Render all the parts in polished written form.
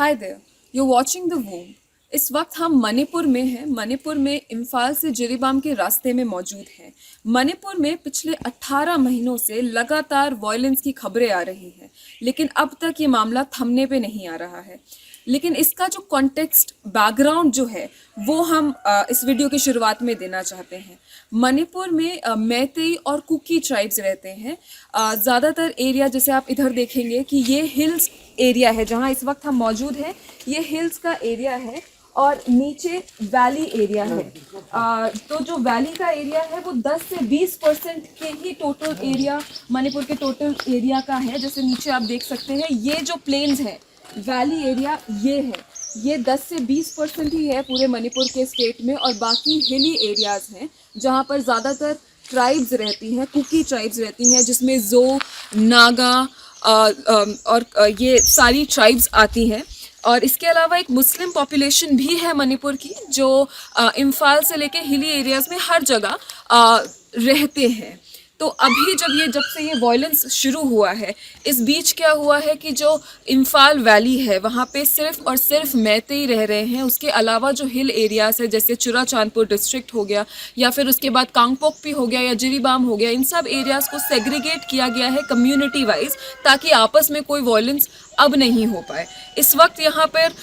Hi there, you watching the Woom. इस वक्त हम मणिपुर में हैं। मणिपुर में इम्फाल से जिरीबाम के रास्ते में मौजूद हैं। मणिपुर में पिछले 18 महीनों से लगातार वायलेंस की खबरें आ रही हैं, लेकिन अब तक ये मामला थमने पे नहीं आ रहा है। लेकिन इसका जो कॉन्टेक्स्ट बैकग्राउंड जो है वो हम इस वीडियो की शुरुआत में देना चाहते हैं। मणिपुर में मैतेई और कुकी ट्राइब्स रहते हैं। ज़्यादातर एरिया जैसे आप इधर देखेंगे कि ये हिल्स एरिया है, जहाँ इस वक्त हम मौजूद हैं। ये हिल्स का एरिया है और नीचे वैली एरिया है। तो जो वैली का एरिया है वो 10 से 20% के ही टोटल एरिया मणिपुर के टोटल एरिया का है। जैसे नीचे आप देख सकते हैं, ये जो प्लेन्स हैं वैली एरिया ये है, ये 10 से 20% ही है पूरे मणिपुर के स्टेट में। और बाकी हिली एरियाज़ हैं जहाँ पर ज़्यादातर ट्राइब्स रहती हैं, कुकी ट्राइब्स रहती हैं, जिसमें जो, नागा और ये सारी ट्राइब्स आती हैं। और इसके अलावा एक मुस्लिम पॉपुलेशन भी है मणिपुर की, जो इम्फाल से लेके हिली एरियाज़ में हर जगह रहते हैं। तो अभी जब से ये वायलेंस शुरू हुआ है, इस बीच क्या हुआ है कि जो इम्फाल वैली है वहाँ पे सिर्फ और सिर्फ मैतेई रह रहे हैं। उसके अलावा जो हिल एरियाज़ है जैसे चुरा चांदपुर डिस्ट्रिक्ट हो गया, या फिर उसके बाद कांगपोकपी हो गया या जिरीबाम हो गया, इन सब एरियाज़ को सेग्रीगेट किया गया है कम्युनिटी वाइज, ताकि आपस में कोई वायलेंस अब नहीं हो पाए। इस वक्त यहाँ पर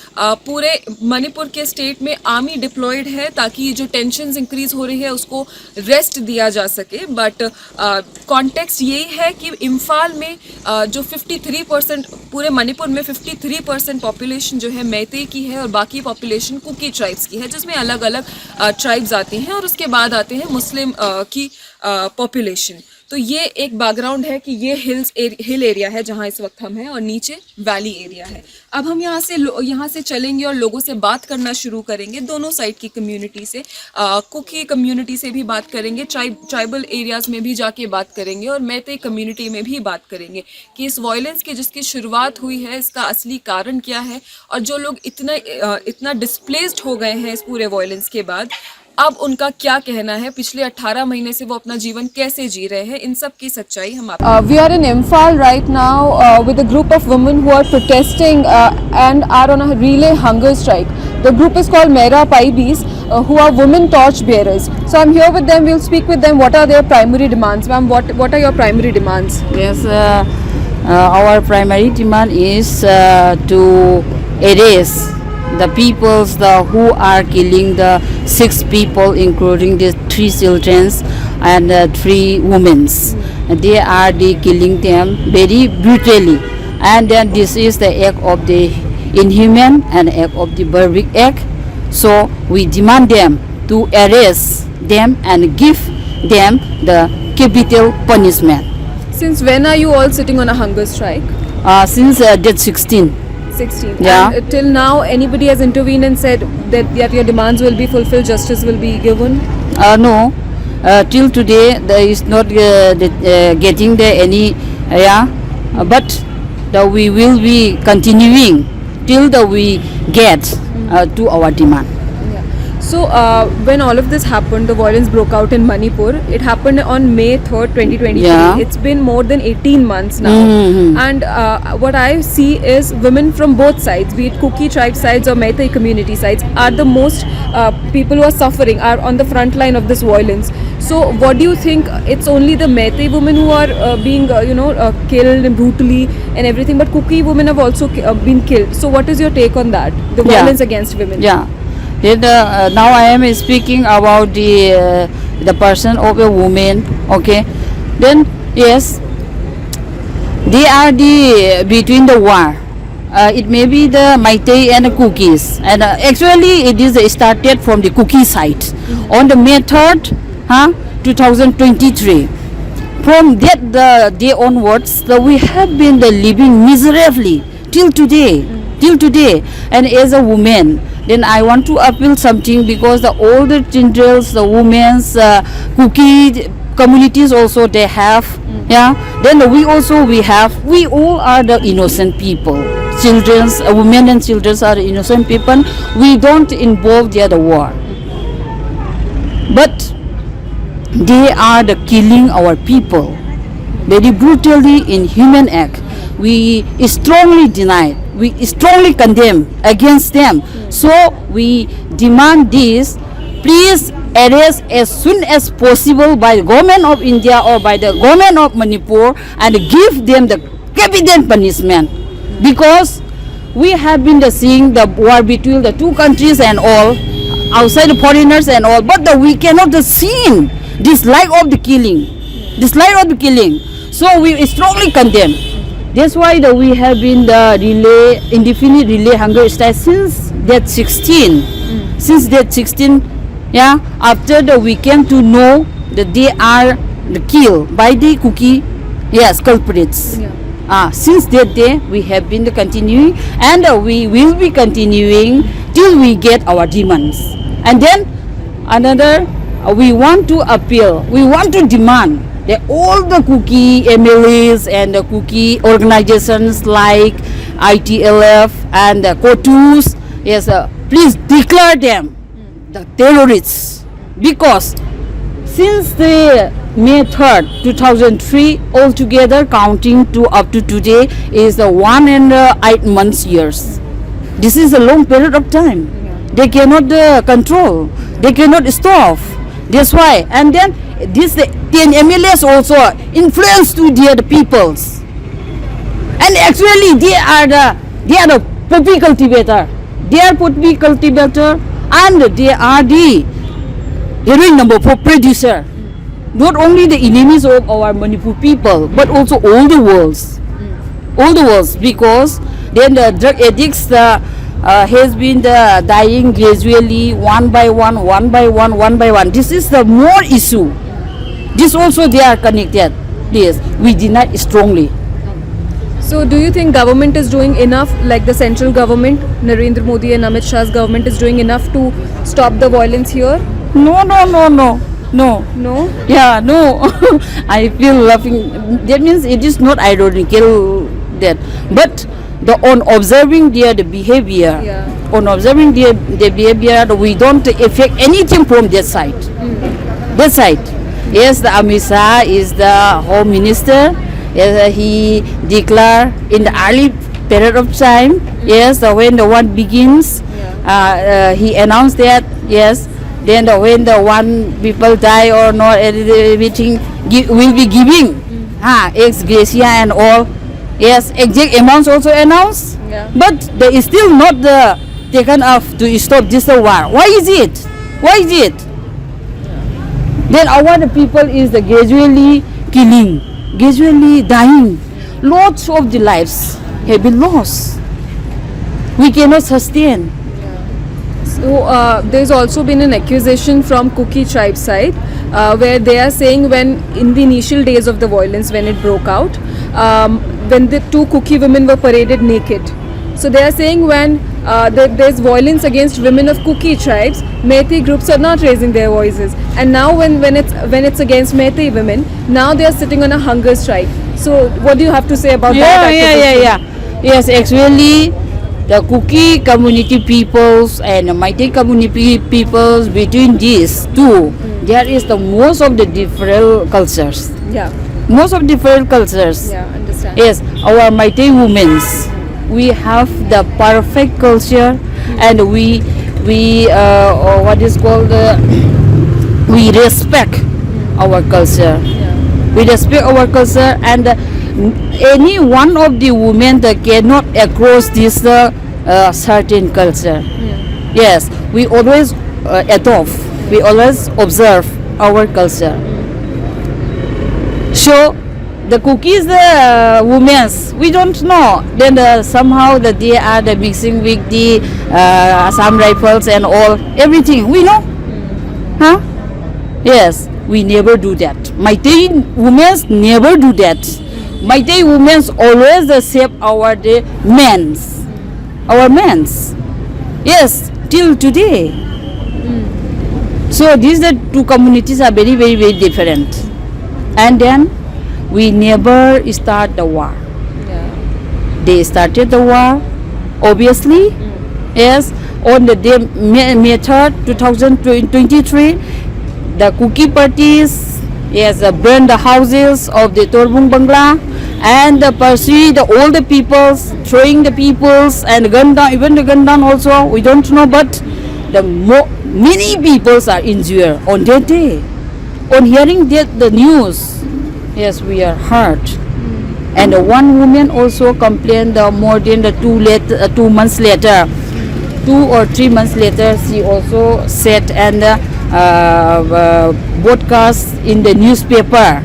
पूरे मणिपुर के स्टेट में आर्मी डिप्लॉयड है, ताकि जो टेंशन्स इंक्रीज हो रही है उसको रेस्ट दिया जा सके। बट कॉन्टेक्स्ट यही है कि इम्फाल में जो 53% पूरे मणिपुर में 53% पॉपुलेशन जो है मैतेई की है और बाकी पॉपुलेशन कुकी ट्राइब्स की है, जिसमें अलग अलग ट्राइब्स आती हैं और उसके बाद आते हैं मुस्लिम की पॉपुलेशन। तो ये एक बैकग्राउंड है कि ये हिल एरिया है जहाँ इस वक्त हम हैं, और नीचे वैली एरिया है। अब हम यहाँ से चलेंगे और लोगों से बात करना शुरू करेंगे, दोनों साइड की कम्युनिटी से। कुकी कम्युनिटी से भी बात करेंगे, ट्राइबल एरियाज़ में भी जाके बात करेंगे, और मैतेई कम्युनिटी में भी बात करेंगे कि इस वायलेंस की जिसकी शुरुआत हुई है इसका असली कारण क्या है, और जो लोग इतना डिस्प्लेस्ड हो गए हैं इस पूरे वायलेंस के बाद, अब उनका क्या कहना है, पिछले 18 महीने से वो अपना जीवन कैसे जी रहे हैं, इन सब की सच्चाई हम We are in Imphal right now with a group of women who are protesting and are on a relay hunger strike. The group is called Mera Paibis, who are women torch bearers. So I'm here with them. We'll speak with them. What are their primary demands, ma'am? What are your primary demands? Yes, our primary demand is to erase the peoples who are killing the 6 people, including the 3 children and 3 women. They are killing them very brutally, and then this is the act of the inhuman and act of the barbaric act. So we demand them to arrest them and give them the capital punishment. Since when are you all sitting on a hunger strike? Since date 16. 16. Yeah. And till now, anybody has intervened and said that your demands will be fulfilled, justice will be given? No. Till today, there is not getting there any. But we will be continuing till we get to our demand. So when all of this happened, the violence broke out in Manipur. It happened on May 3rd, 2023. Yeah. It's been more than 18 months now. Mm-hmm. And what I see is women from both sides, be it Kuki tribe sides or Meitei community sides, are the most people who are suffering, are on the front line of this violence. So what do you think? It's only the Meitei women who are being killed brutally and everything, but Kuki women have also been killed. So what is your take on that? The violence against women? Yeah. Now I am speaking about the person of a woman. Okay, then yes, they are between the war. It may be the Meitei and the Kukis, and actually it is started from the Kuki side on the May 3rd, 2023. From that the day onwards, we have been living miserably till today. And as a woman, then I want to appeal something, because the older children, the women's Kuki communities also they have, then we have, we all are the innocent people. Women and children are the innocent people. We don't involve the war, but they are the killing our people very brutally in human act. We strongly deny we strongly condemn against them. So we demand this, please arrest as soon as possible by the government of India or by the government of Manipur and give them the capital punishment, because we have been seeing the war between the two countries and all, outside the foreigners and all, but we cannot see dislike of the killing, so we strongly condemn. That's why we have been the indefinite relay hunger strike since that 16. Since that 16, yeah, after we came to know that they are killed by the Kuki, yes, culprits. Yeah. Since that day, we have been continuing, and we will be continuing till we get our demands. And then another, we want to appeal, we want to demand that all the Kuki MLAs and the Kuki organizations like ITLF and the KOTUs, yes, please declare them the terrorists, because since the May 3rd, 2003, altogether counting to up to today is the 1 and 8 months years. This is a long period of time. They cannot control. They cannot stop. That's why. And then this the MLAs also influence to the peoples. And actually they are the poppy cultivator. They are poppy cultivator, and they are the heroin number 4 producer. Not only the enemies of our Manipur people, but also all the worlds. All the worlds, because then the drug addicts has been dying gradually, one by one. This is the more issue. This also they are connected. Yes, we deny strongly. So do you think government is doing enough, like the central government, Narendra Modi and Amit Shah's government is doing enough to stop the violence here? No. No? Yeah, no. I feel laughing. That means it is not ironical that, but on observing their behavior, on observing their behavior, we don't affect anything from that side. That side. Yes, the Amit Shah is the Home Minister. Yes, he declared in the early period of time. Yes, when the war begins, he announced that. Yes. Then when the one people die or not, everything will be giving ex gratia and all. Yes, exact amounts also announced. Yeah. But they is still not taken off to stop this war. Why is it? Then our people is gradually killing, gradually dying. Lots of the lives have been lost. We cannot sustain. So there's also been an accusation from Kuki tribe side, where they are saying when in the initial days of the violence, when it broke out, when the 2 Kuki women were paraded naked. So they are saying when there's violence against women of Kuki tribes, Meitei groups are not raising their voices. And now when it's against Meitei women, now they are sitting on a hunger strike. So what do you have to say about that? Yeah. Yes, actually, the Kuki community peoples and the Meitei community peoples, between these two, there is the most of the different cultures. Yeah. Most of different cultures. Yeah, understand. Yes, our Meitei women's, we have the perfect culture, and we what is called we respect our culture. Yeah. We respect our culture, and any one of the women that cannot across this certain culture. Yes, we always adopt, we always observe our culture. So the Kukis, the women's, we don't know. Then somehow that they are mixing with the Assam rifles and all, everything. We know, huh? Yes, we never do that. Meitei women's never do that. Meitei women's always save our men's, our men's. Yes, till today. So these two communities are very, very, very different. And then we never start the war. Yeah. They started the war, obviously. Yes, on the day May 3rd, 2023, the Kuki parties, yes, burned the houses of the Torbung Bangla, and pursue all the peoples, throwing the peoples and gun down, even the gun down also, we don't know, but many peoples are injured on that day. On hearing the news, yes, we are hurt. And one woman also complained more than 2 months later, 2 or 3 months later, she also said and broadcast in the newspaper.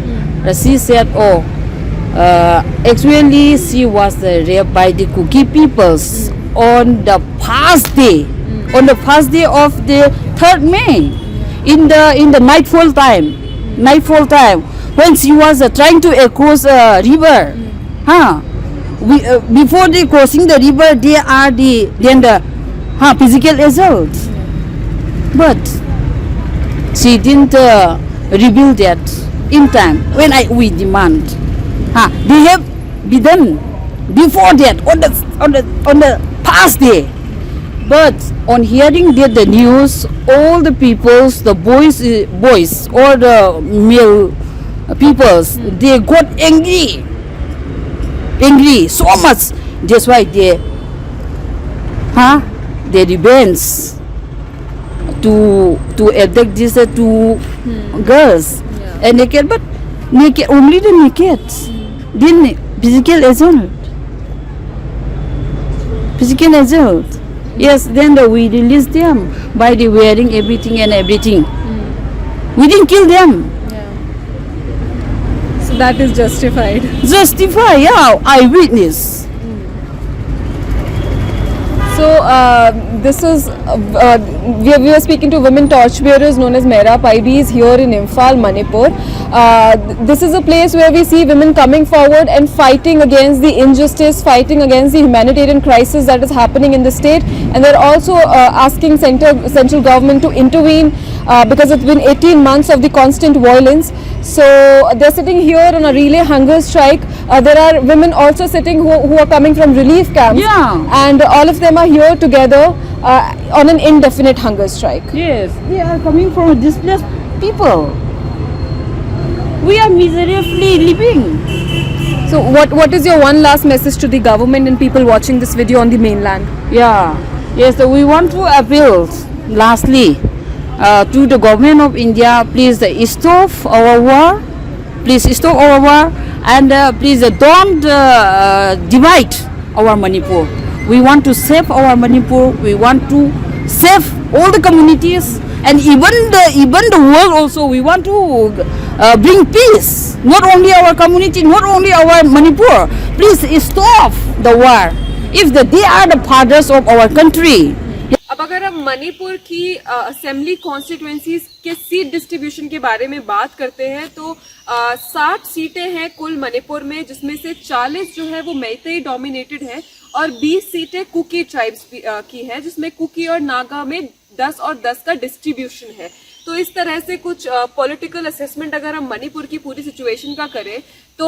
She said, oh, actually she was raped by the Kuki peoples on the first day, on the first day of the 3rd May, in the nightfall time, when she was trying to cross a river. Before they crossing the river, they are the physical assault. But she didn't reveal that in time when we demand. They have been done before that on the past day. But on hearing the news, all the peoples, the boys or the male peoples, they got angry so much. That's why they revenge to abduct these two girls and naked, but naked, only the naked. Then physical assault. Yes, then we release them by the wearing everything and everything. We didn't kill them. So that is justified. Yeah, eyewitness. So this is we were speaking to women torchbearers known as Mera Paibis here in Imphal, Manipur. This is a place where we see women coming forward and fighting against the injustice, fighting against the humanitarian crisis that is happening in the state, and they're also asking central government to intervene because it's been 18 months of the constant violence. So they're sitting here on a relay hunger strike. There are women also sitting who are coming from relief camps, and all of them are here together on an indefinite hunger strike. Yes, they are coming from displaced people. We are miserably living. So what is your one last message to the government and people watching this video on the mainland? Yes, we want to appeal lastly to the government of India, please stop our war, and please don't divide our Manipur. We want to save our Manipur, we want to save all the communities, and even the world also. We want to bring peace, not only our community, not only our Manipur. Please stop the war. If they are the fathers of our country. अब अगर हम मणिपुर की assembly constituencies के seat distribution के बारे में बात करते हैं तो 60 सीटें हैं कुल मणिपुर में, जिसमें से 40 जो है वो मैतेई डोमिनेटेड है और 20 सीटें कुकी ट्राइब्स की है, जिसमें कुकी और नागा में 10 और 10 का डिस्ट्रीब्यूशन है। तो इस तरह से कुछ पॉलिटिकल असेसमेंट अगर हम मणिपुर की पूरी सिचुएशन का करें तो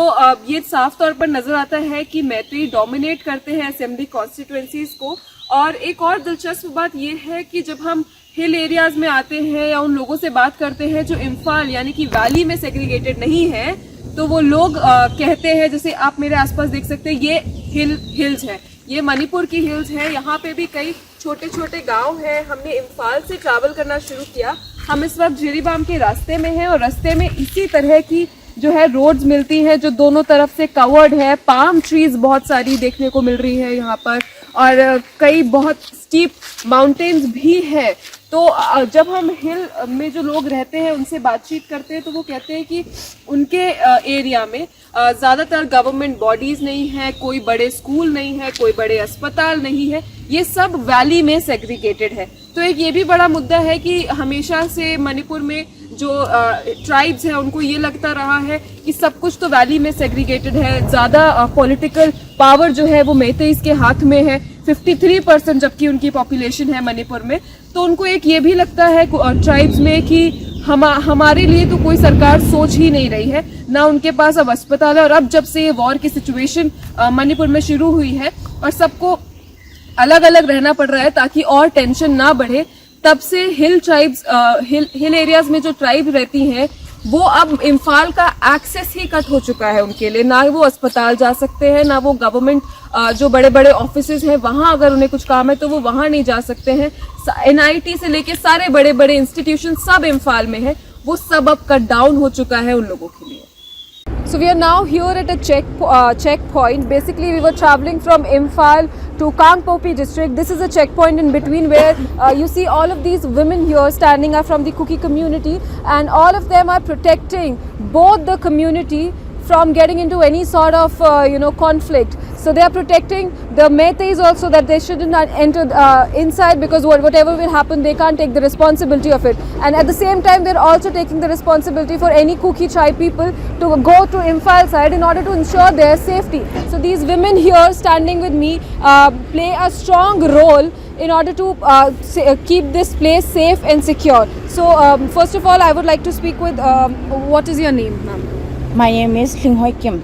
ये साफ तौर पर नजर आता है कि मैतेई डोमिनेट करते हैं असेंबली कॉन्स्टिट्यूएंसीज को। और एक और दिलचस्प बात यह है कि जब हम हिल एरियाज में आते हैं या उन लोगों से बात करते हैं जो इम्फाल यानी कि वैली में सेग्रीगेटेड नहीं है, तो वो लोग कहते हैं, जैसे आप मेरे आसपास देख सकते हैं, ये हिल्स है, ये मणिपुर की हिल्स है। यहाँ पे भी कई छोटे छोटे गांव हैं। हमने इम्फाल से ट्रैवल करना शुरू किया। हम इस वक्त जिरीबाम के रास्ते में हैं और रास्ते में इसी तरह की जो है रोड्स मिलती हैं जो दोनों तरफ से कवर्ड है। पाम ट्रीज बहुत सारी देखने को मिल रही है यहाँ पर और कई बहुत स्टीप माउंटेन्स भी है। तो जब हम हिल में जो लोग रहते हैं उनसे बातचीत करते हैं तो वो कहते हैं कि उनके एरिया में ज़्यादातर गवर्नमेंट बॉडीज़ नहीं है, कोई बड़े स्कूल नहीं है, कोई बड़े अस्पताल नहीं है, ये सब वैली में सेग्रीगेटेड है। तो एक ये भी बड़ा मुद्दा है कि हमेशा से मणिपुर में जो ट्राइब्स हैं उनको ये लगता रहा है कि सब कुछ तो वैली में सेग्रीगेटेड है, ज़्यादा पॉलिटिकल पावर जो है वो मेतेईस के हाथ में है, 53% जबकि उनकी पॉपुलेशन है मणिपुर में। तो उनको एक ये भी लगता है ट्राइब्स में कि हमारे लिए तो कोई सरकार सोच ही नहीं रही है, ना उनके पास अब अस्पताल है। और अब जब से ये वॉर की सिचुएशन मणिपुर में शुरू हुई है और सबको अलग अलग रहना पड़ रहा है ताकि और टेंशन ना बढ़े, तब से हिल ट्राइब्स हिल एरियाज में जो ट्राइब रहती हैं वो अब इम्फाल का एक्सेस ही कट हो चुका है उनके लिए। ना वो अस्पताल जा सकते हैं, ना वो गवर्नमेंट जो बड़े बड़े ऑफिसेज हैं वहाँ अगर उन्हें कुछ काम है तो वो वहाँ नहीं जा सकते हैं। NIT से लेके सारे बड़े बड़े इंस्टीट्यूशन सब इम्फाल में है, वो सब अब कट डाउन हो चुका है उन लोगों के लिए। So we are now here at a checkpoint. Basically, we were traveling from Imphal to Kangpopi district. This is a checkpoint in between where you see all of these women here standing are from the Kuki community, and all of them are protecting both the community from getting into any sort of conflict. So they are protecting the Meiteis also, that they shouldn't enter inside, because whatever will happen they can't take the responsibility of it. And at the same time they're also taking the responsibility for any Kuki tribe people to go to Imphal side in order to ensure their safety. So these women here standing with me play a strong role in order to keep this place safe and secure. So first of all I would like to speak with what is your name, ma'am? My name is Ling Hoi Kim.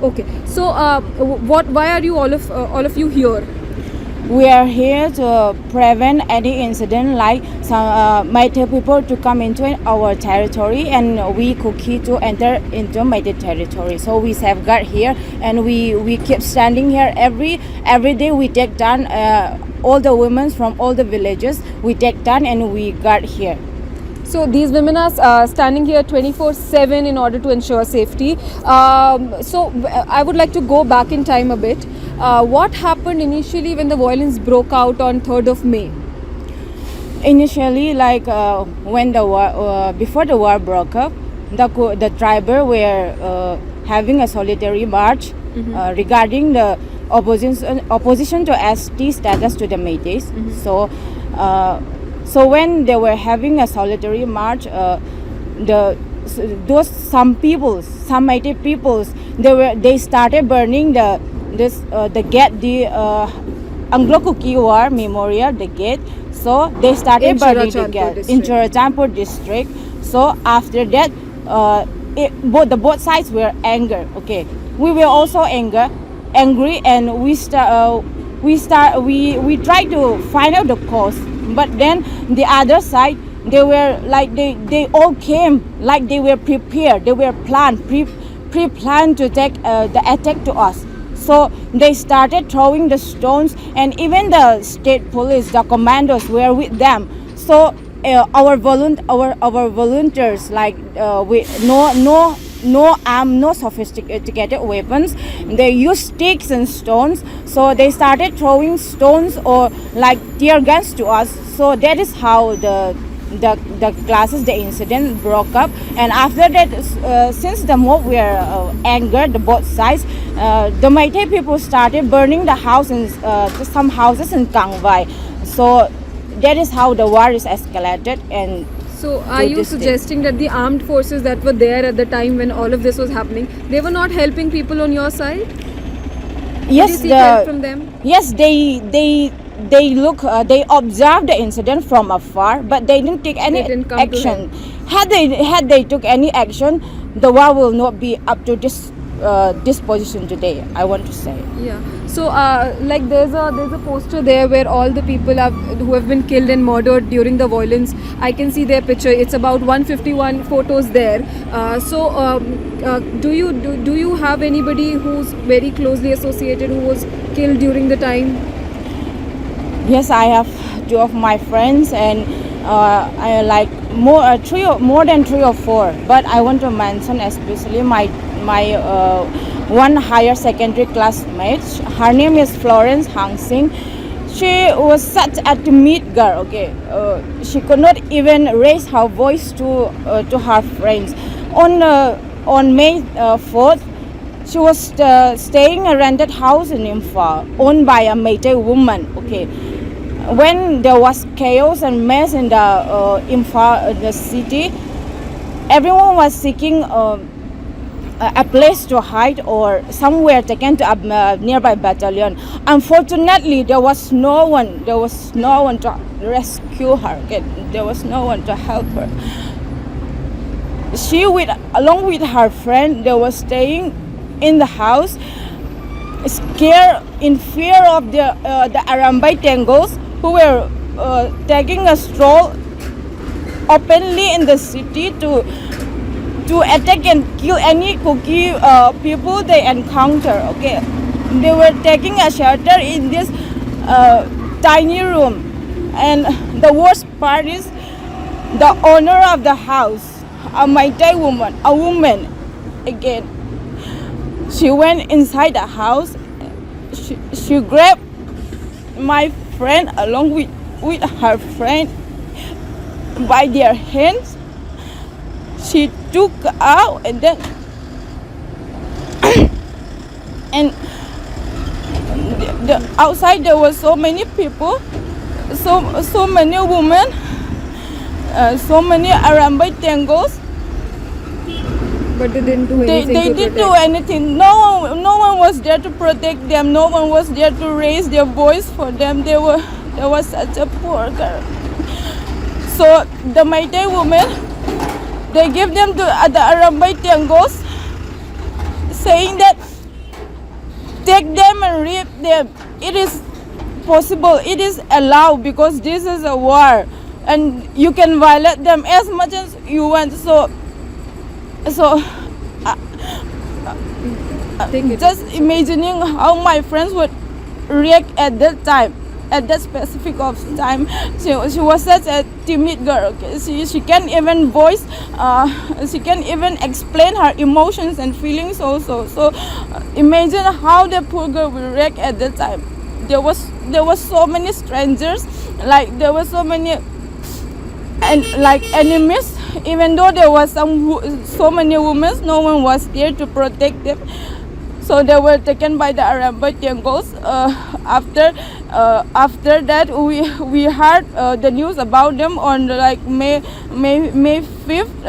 Okay, so why are you all of you here? We are here to prevent any incident like some Meitei people to come into our territory, and we Kuki to enter into Meitei territory. So we safeguard here, and we keep standing here every day. We take down all the women from all the villages. We take down and we guard here. So these women are standing here 24/7 in order to ensure safety. So I would like to go back in time a bit. What happened initially when the violence broke out on 3rd of May? Initially, like when the war, before the war broke up, the tribal were having a solitary march regarding the opposition to ST status to the Meiteis. So when they were having a solitary march, some Meitei peoples, they started burning the gate, the Anglo-Kuki War Memorial, the gate. So they started burning the gate in Churachandpur district. So after that, both sides were angry. Okay, we were also angry, and we tried to find out the cause. But then the other side, they were like they all came like they were prepared. They were pre-planned to take the attack to us. So they started throwing the stones, and even the state police, the commandos were with them. So our volunteers, like with no arm, no sophisticated weapons. They used sticks and stones. So they started throwing stones or like tear gas to us. So that is how the incident broke up. And after that, since the mob were angered, the both sides, the Meitei people started burning the houses, some houses in Kangwai. So that is how the war is escalated. And so are you suggesting that the armed forces that were there at the time when all of this was happening, they were not helping people on your side? Yes, did you seek help from them? Yes, they observed the incident from afar, but they didn't take any action. Had they took any action, the war will not be up to this position today, I want to say. Yeah. So like there's a poster there where all the people who have been killed and murdered during the violence, I can see their picture. It's about 151 photos there. Do you have anybody who's very closely associated who was killed during the time? Yes, I have 2 of my friends, and I like more than 3 or 4. But I want to mention especially my one higher secondary classmate. Her name is Florence Hang Singh. She was such a timid girl. Okay, she could not even raise her voice to her friends. On May 4th, she was staying in a rented house in Imphal, owned by a Meitei woman. Okay, when there was chaos and mess in the Imphal, the city, everyone was seeking a place to hide or somewhere taken to a nearby battalion. Unfortunately, there was no one to rescue her. Okay? There was no one to help her. She, along with her friend, they were staying in the house, scared, in fear of the Arambai Tangos who were taking a stroll openly in the city to to attack and kill any Kuki people they encounter. Okay, they were taking a shelter in this tiny room, and the worst part is the owner of the house, a Meitei woman, a woman. Again, she went inside the house. She grabbed my friend along with her friend by their hands. She took out, and then and the outside there were so many people, so many women, so many Arambai tangos. But they didn't do They anything to didn't protect. do anything. No one was there to protect them. No one was there to raise their voice for them. They was such a poor girl. So the Meitei women, they give them to the Arambai tangos, saying that take them and rape them. It is possible. It is allowed because this is a war, and you can violate them as much as you want. So Take it. just imagining how my friends would react at that time, at that specific of time. She was such a timid girl. Okay? She can't even voice, she can't even explain her emotions and feelings also. So imagine how the poor girl will react at that time. There was so many strangers, like there were so many and like enemies. Even though there was so many women, no one was there to protect them. So they were taken by the Arambai Tiangos. After that, we heard the news about them on like May 5th.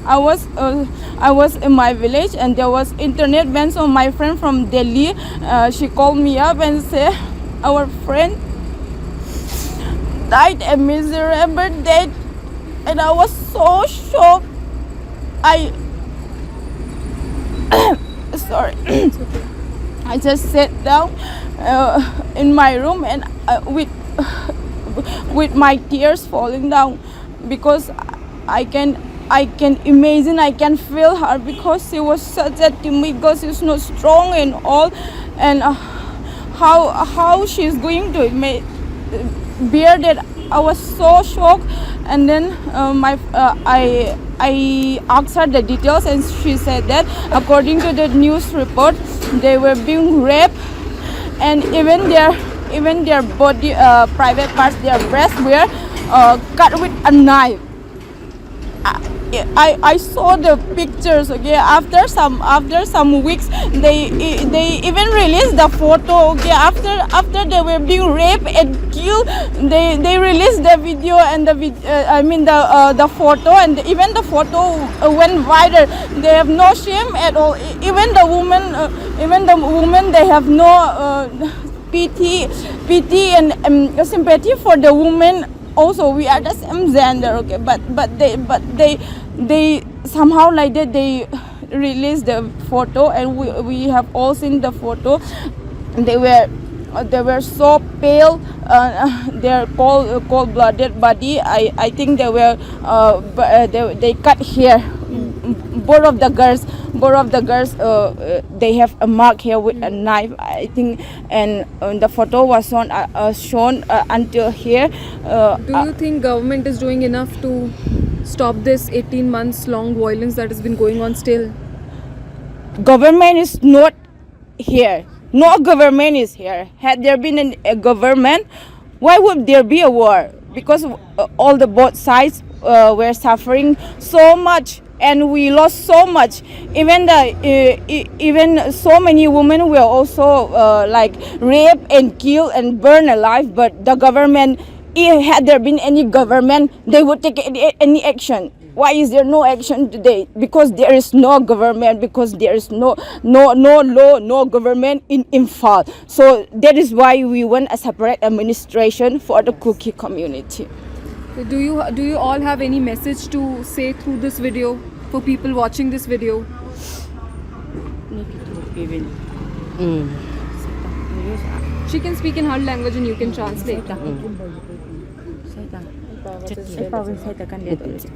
I was in my village, and there was internet ban. So my friend from Delhi, she called me up and said, our friend died a miserable death, and I was so shocked. Sorry. I just sat down in my room, and with my tears falling down, because I can imagine, I can feel her, because she was such a timid girl. She's not strong and all, and how she's going to bear that. I was so shocked, and then I asked her the details, and she said that according to the news report, they were being raped, and even their body, private parts, their breasts were cut with a knife. I saw the pictures. Okay, after some weeks, they even released the photo. Okay, after they were being raped and killed, they released the video and the photo, and even the photo went viral. They have no shame at all. Even the woman, they have no pity and sympathy for the woman. Also, we are the same gender, okay, but they somehow like that, they released the photo, and we have all seen the photo. They were so pale, their cold-blooded body. I think they were they cut here. Both of the girls, they have a mark here with a knife, I think, and the photo was shown until here. Do you think government is doing enough to stop this 18 months long violence that has been going on still? Government is not here. No government is here. Had there been a government, why would there be a war? Because all the both sides were suffering so much, and we lost so much. Even so many women were also like raped and killed and burned alive. But the government, had there been any government, they would take any action. Why is there no action today? Because there is no government, because there is no law, no government in Imphal. So that is why we want a separate administration for the Kuki community. Do you all have any message to say through this video for people watching this video? She can speak in her language and you can translate.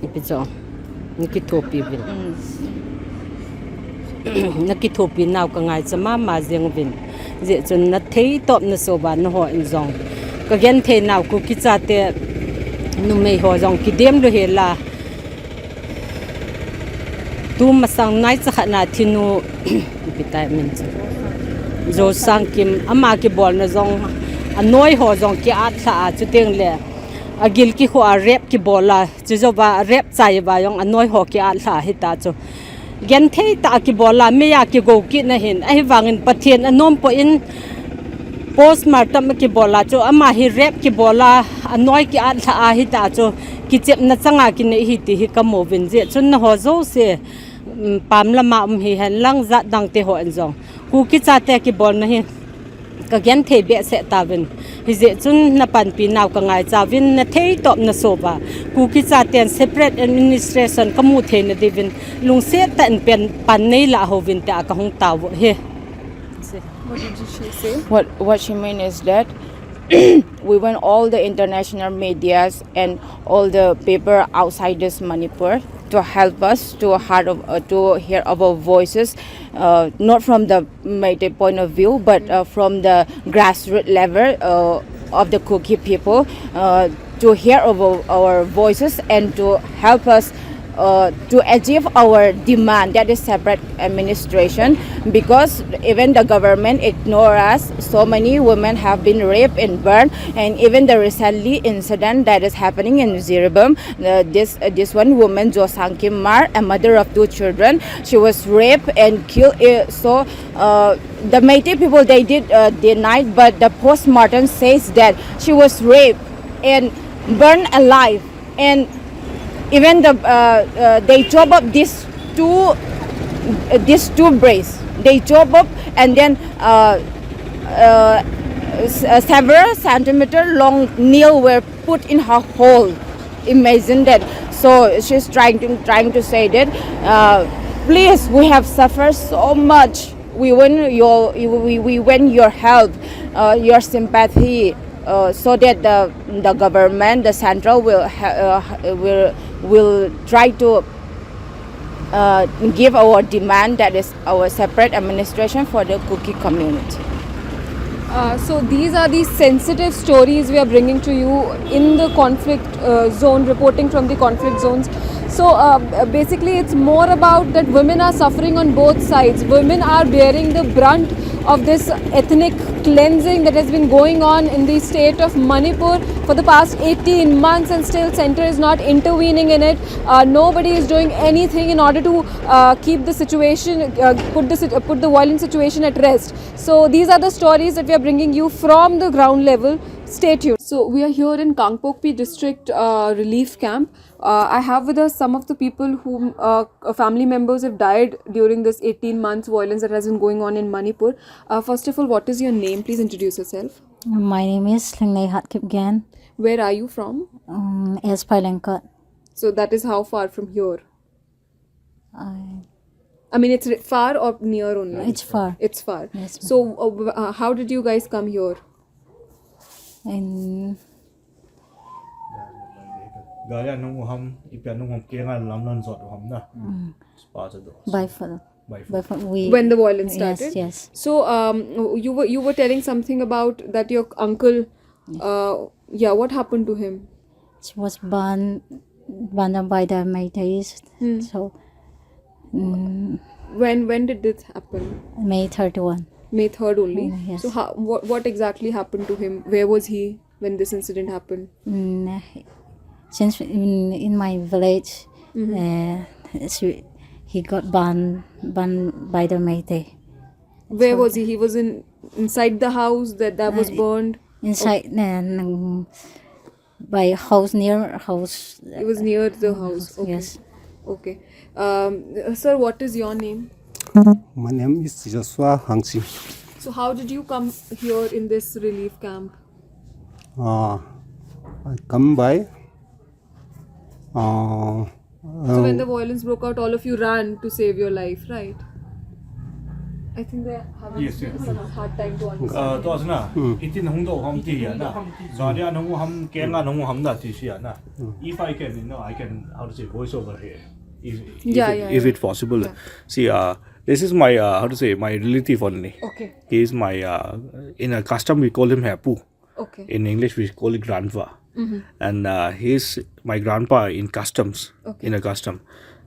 Ipitso. nikitopi vin nakitopi naw ka ngai chama ma jeng vin je chun na thei top na so ba na ho in zong ka gen the naw ku ki cha te nu mei ho zong ki dem lo he la tu ma sang nai cha na thinu bitai min zo sang kim ama ki bol na zong anoi ho zong ki at sa chu teng le agil ki ho rep ki bola chu zo ba rep chai ba yong anoi ho ki at sa hi ta chu gen thei ta ki bola me ya ki go ki na hin ai wangin pathian anom po in postmortem ki bola chu ama hi rep ki bola anoi ki at sa hi ta chu ki chep na changa ki ne hi ti hi ka mo vin je chun na ho zo se pam lama hi han lang za dang te ho en zong ku ki cha te ki bol na hi ka gen the be se ta vin hi je chun na pan pi naw ka ngai cha vin na thei top na so ba ku ki cha ten separate administration ka mu the na de vin lung se tan pen pan nei la ho vin ta ka hong taw he What did she say? What she mean is that we want all the international medias and all the paper outside this Manipur to help us to hear our voices, not from the Meitei point of view, but from the grassroots level of the Kuki people, to hear our voices and to help us to achieve our demand, that is separate administration, because even the government ignore us. So many women have been raped and burned, and even the recently incident that is happening in Ziribam, this one woman, Jo Sangkim Mar, a mother of 2 children, she was raped and killed. So the Meitei people, they did deny, but the postmortem says that she was raped and burned alive, and even they chop up these two braids. They chop up, and then several centimeter long nail were put in her hole. Imagine that. So she's trying to say that, please, we have suffered so much. We want your help, your sympathy, so that the government, the central, will try to give our demand, that is our separate administration for the Kuki community. So these are the sensitive stories we are bringing to you in the conflict zone, reporting from the conflict zones. So basically it's more about that women are suffering on both sides. Women are bearing the brunt of this ethnic cleansing that has been going on in the state of Manipur for the past 18 months, and still center is not intervening in it. Nobody is doing anything in order to keep the situation, put the violent situation at rest. So these are the stories that we are bringing you from the ground level. Stay tuned. So we are here in Kangpokpi district relief camp. I have with us some of the people whom family members have died during this 18 months violence that has been going on in Manipur. First of all, what is your name? Please introduce yourself. My name is Lingnei Hatkipgan. Where are you from? As Pailankat. So that is how far from here? I mean, it's far or near only? It's far. It's far. Yes, ma'am. So how did you guys come here? In Gaya nung ham ipian nung ham kaya nga lamlan zot ham na sponsor do by foot. We When the violence started? Yes. So you were telling something about that your uncle, what happened to him? She was banned by the Meiteis. So When did this happen? May 31. May 3rd only? Yes. So what exactly happened to him? Where was he when this incident happened? Since in my village, he got banned by the Meitei. Where was he? He was inside the house that was burned? Inside by house, near house. It was near the house. Okay. Yes. Okay. Sir, what is your name? My name is Joshua Hangsi. So how did you come here in this relief camp? I come by. So when the violence broke out, all of you ran to save your life, right? I think they have some hard time to understand. to asna itin hung do ham ti ya na zaria nung ham kaya nga nung ham na ti siya na if I can, I can how to say voice over here if it's possible. See, this is my how to say, my relative only. Okay. He is my in a custom we call him Hapu. Okay. In English we call it grandpa. And he's my grandpa in customs. Okay. In a custom,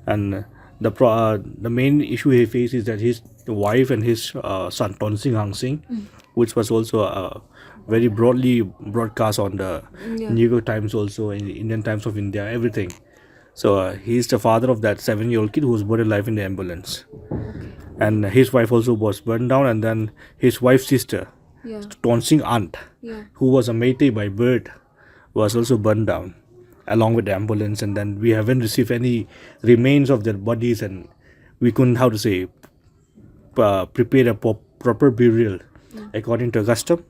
and the main issue he faces is that his wife and his son Tonsing Hang Sing, which was also very broadly broadcast on the New York Times, also in the Indian Times of India, everything. So he's the father of that 7-year-old kid who was burned alive in the ambulance. And his wife also was burned down, and then his wife's sister, Yeah. Tonsing aunt, Yeah. who was a Meitei by birth, was also burned down along with the ambulance. And then we haven't received any remains of their bodies, and we couldn't, how to say, prepare a proper burial according to custom,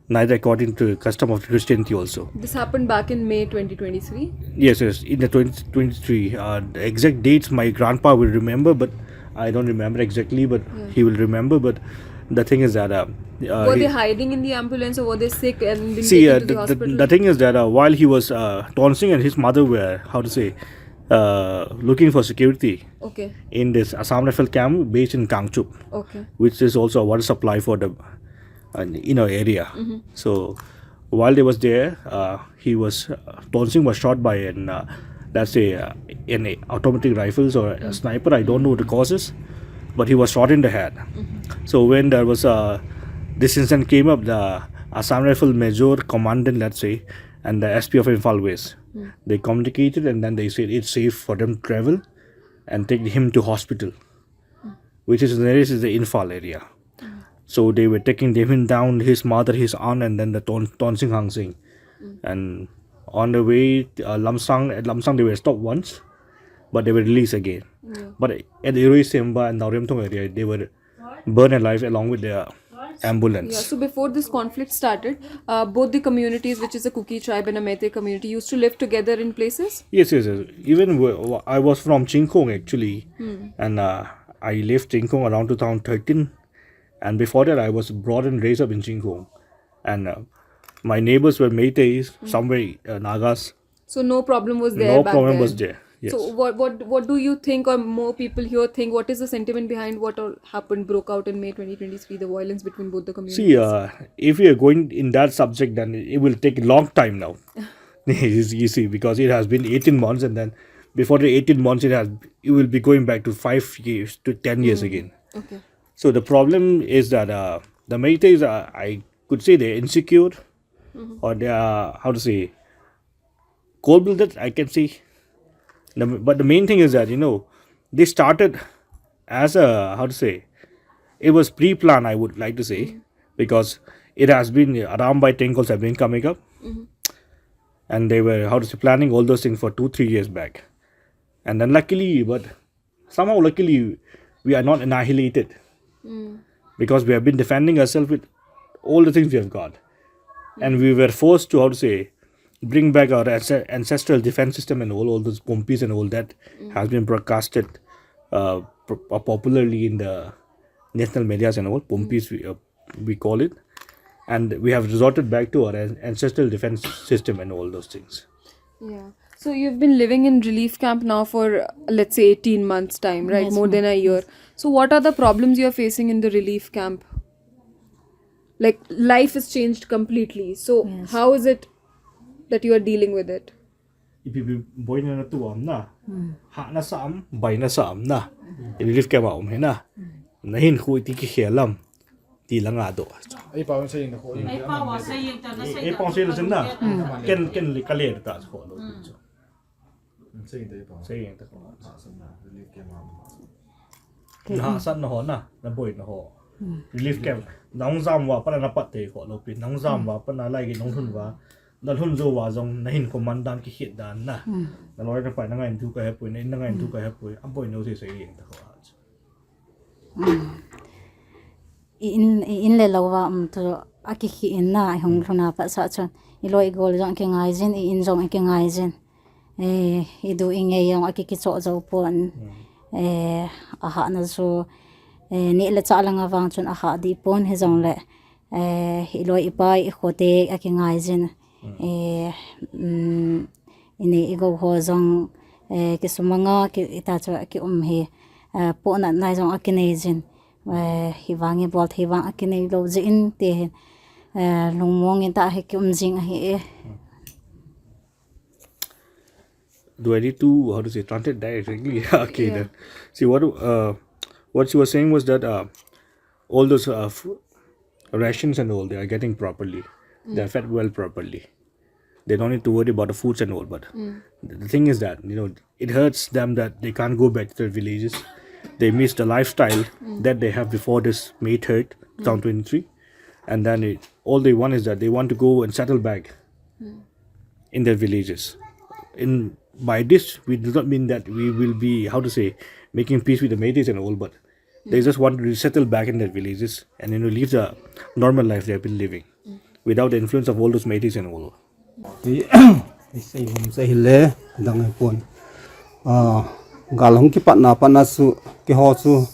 neither according to custom of Christianity also. This happened back in May 2023. Yes, in the 2023. The exact dates my grandpa will remember, but I don't remember exactly, but he will remember. But the thing is that Were they hiding in the ambulance, or were they sick and been see, taken to the hospital? the thing is that while he was Tonsing and his mother were, how to say, looking for security Okay. in this Assam Rifle camp based in Kangchup, Okay. which is also a water supply for the area. So while they was there, he was Tonsing was shot by an let's say an automatic rifles or a sniper. I don't know the causes, but he was shot in the head. So when there was this incident came up, the Assam Rifle Major Commandant, let's say, and the SP of Imphal West, they communicated, and then they said it's safe for them to travel and take him to hospital, which is nearest is the Imphal area. So they were taking him down, his mother, his aunt, and then the Tonsing Hang Sing. And on the way at Lamsang they were stopped once, but they were released again. But at the Iroi Semba and Nauremtong area, they were burned alive along with their ambulance. Yeah, so before this conflict started, both the communities, which is a Kuki tribe and a Meitei community, used to live together in places? Yes. Even I was from Chinkong actually, and I left Chinkong around 2013. And before that, I was brought and raised up in Chinkong. And my neighbors were Meiteis, somewhere Nagas. So no problem was there No back problem then. was there. Yes. So what do you think, or more people here think, what is the sentiment behind what all happened, broke out in May 2023, the violence between both the communities? See, if we are going in that subject, then it will take a long time now. You see, because it has been 18 months, and then before the 18 months, it will be going back to 5 years to 10 years again. Okay. So the problem is that the Meiteis are, I could say, they're insecure, or they are, how to say, cold-blooded, I can say. But the main thing is that, they started as a, how to say, it was pre-planned, I would like to say, because it has been, around by Tinkles have been coming up, and they were, how to say, planning all those things for 2-3 years back. And then luckily, we are not annihilated, because we have been defending ourselves with all the things we have got. And we were forced to, how to say, bring back our ancestral defense system, and all those pompis and all that has been broadcasted popularly in the national medias and all. Pompis, we call it. And we have resorted back to our ancestral defense system and all those things. Yeah. So you've been living in relief camp now for, let's say, 18 months time, right? Yes, More than a year. So what are the problems you're facing in the relief camp? Like, life has changed completely. So how is it that you are dealing with it? If you boy na tu na, ha na sam, bay na sam na, relief camp na, nahin ko iti kikialam, di lang ado. Ay pa sa yin ako. Eh pang sila na, ken kalir ta ko lo. Sa yin tayo pa. Sa yin ta ko. Relief camp Nahasan na ho na boy na ho. Relief camp, nang zam wa pa na napat ko lo pin, nang zam wa pa na lagi nong hun wa. Dal hun zo wa zong nahin komandan ki hit dan na. Na lawyer na pa na ngayon tu ka hepoy, na ngayon tu ka hepoy, ampoy no si sa yin ta ko. in le lawa to akiki in na hong runa pa sa chon iloi gol jong ke ngai jin in jong ke ngai jin idu inge yong akiki cho zo pon aha na so ni le cha langa wang chon aha di pon he jong le iloi ipai khote aki ngai jin ini igo ho jong ki sumanga ki ita cha ki hi po na nai jong akine jin hi wangi bol hi wang akine lo jin te lungmong in ta he ki jing hi Do I need to, how to say, translate directly? Okay, then. See, what she was saying was that all those rations and all, they are getting properly. They are fed well properly. They don't need to worry about the foods and all. But the thing is that, it hurts them that they can't go back to their villages. They miss the lifestyle that they have before this May 3rd, 2023. And then all they want is that they want to go and settle back in their villages. By this, we do not mean that we will be, how to say, making peace with the Meiteis and all, but they just want to settle back in their villages and live the normal life they have been living without the influence of all those Meiteis and all. thì xây hùng xây lệ đằng này buồn gà lông cái bạn nào su cái họ su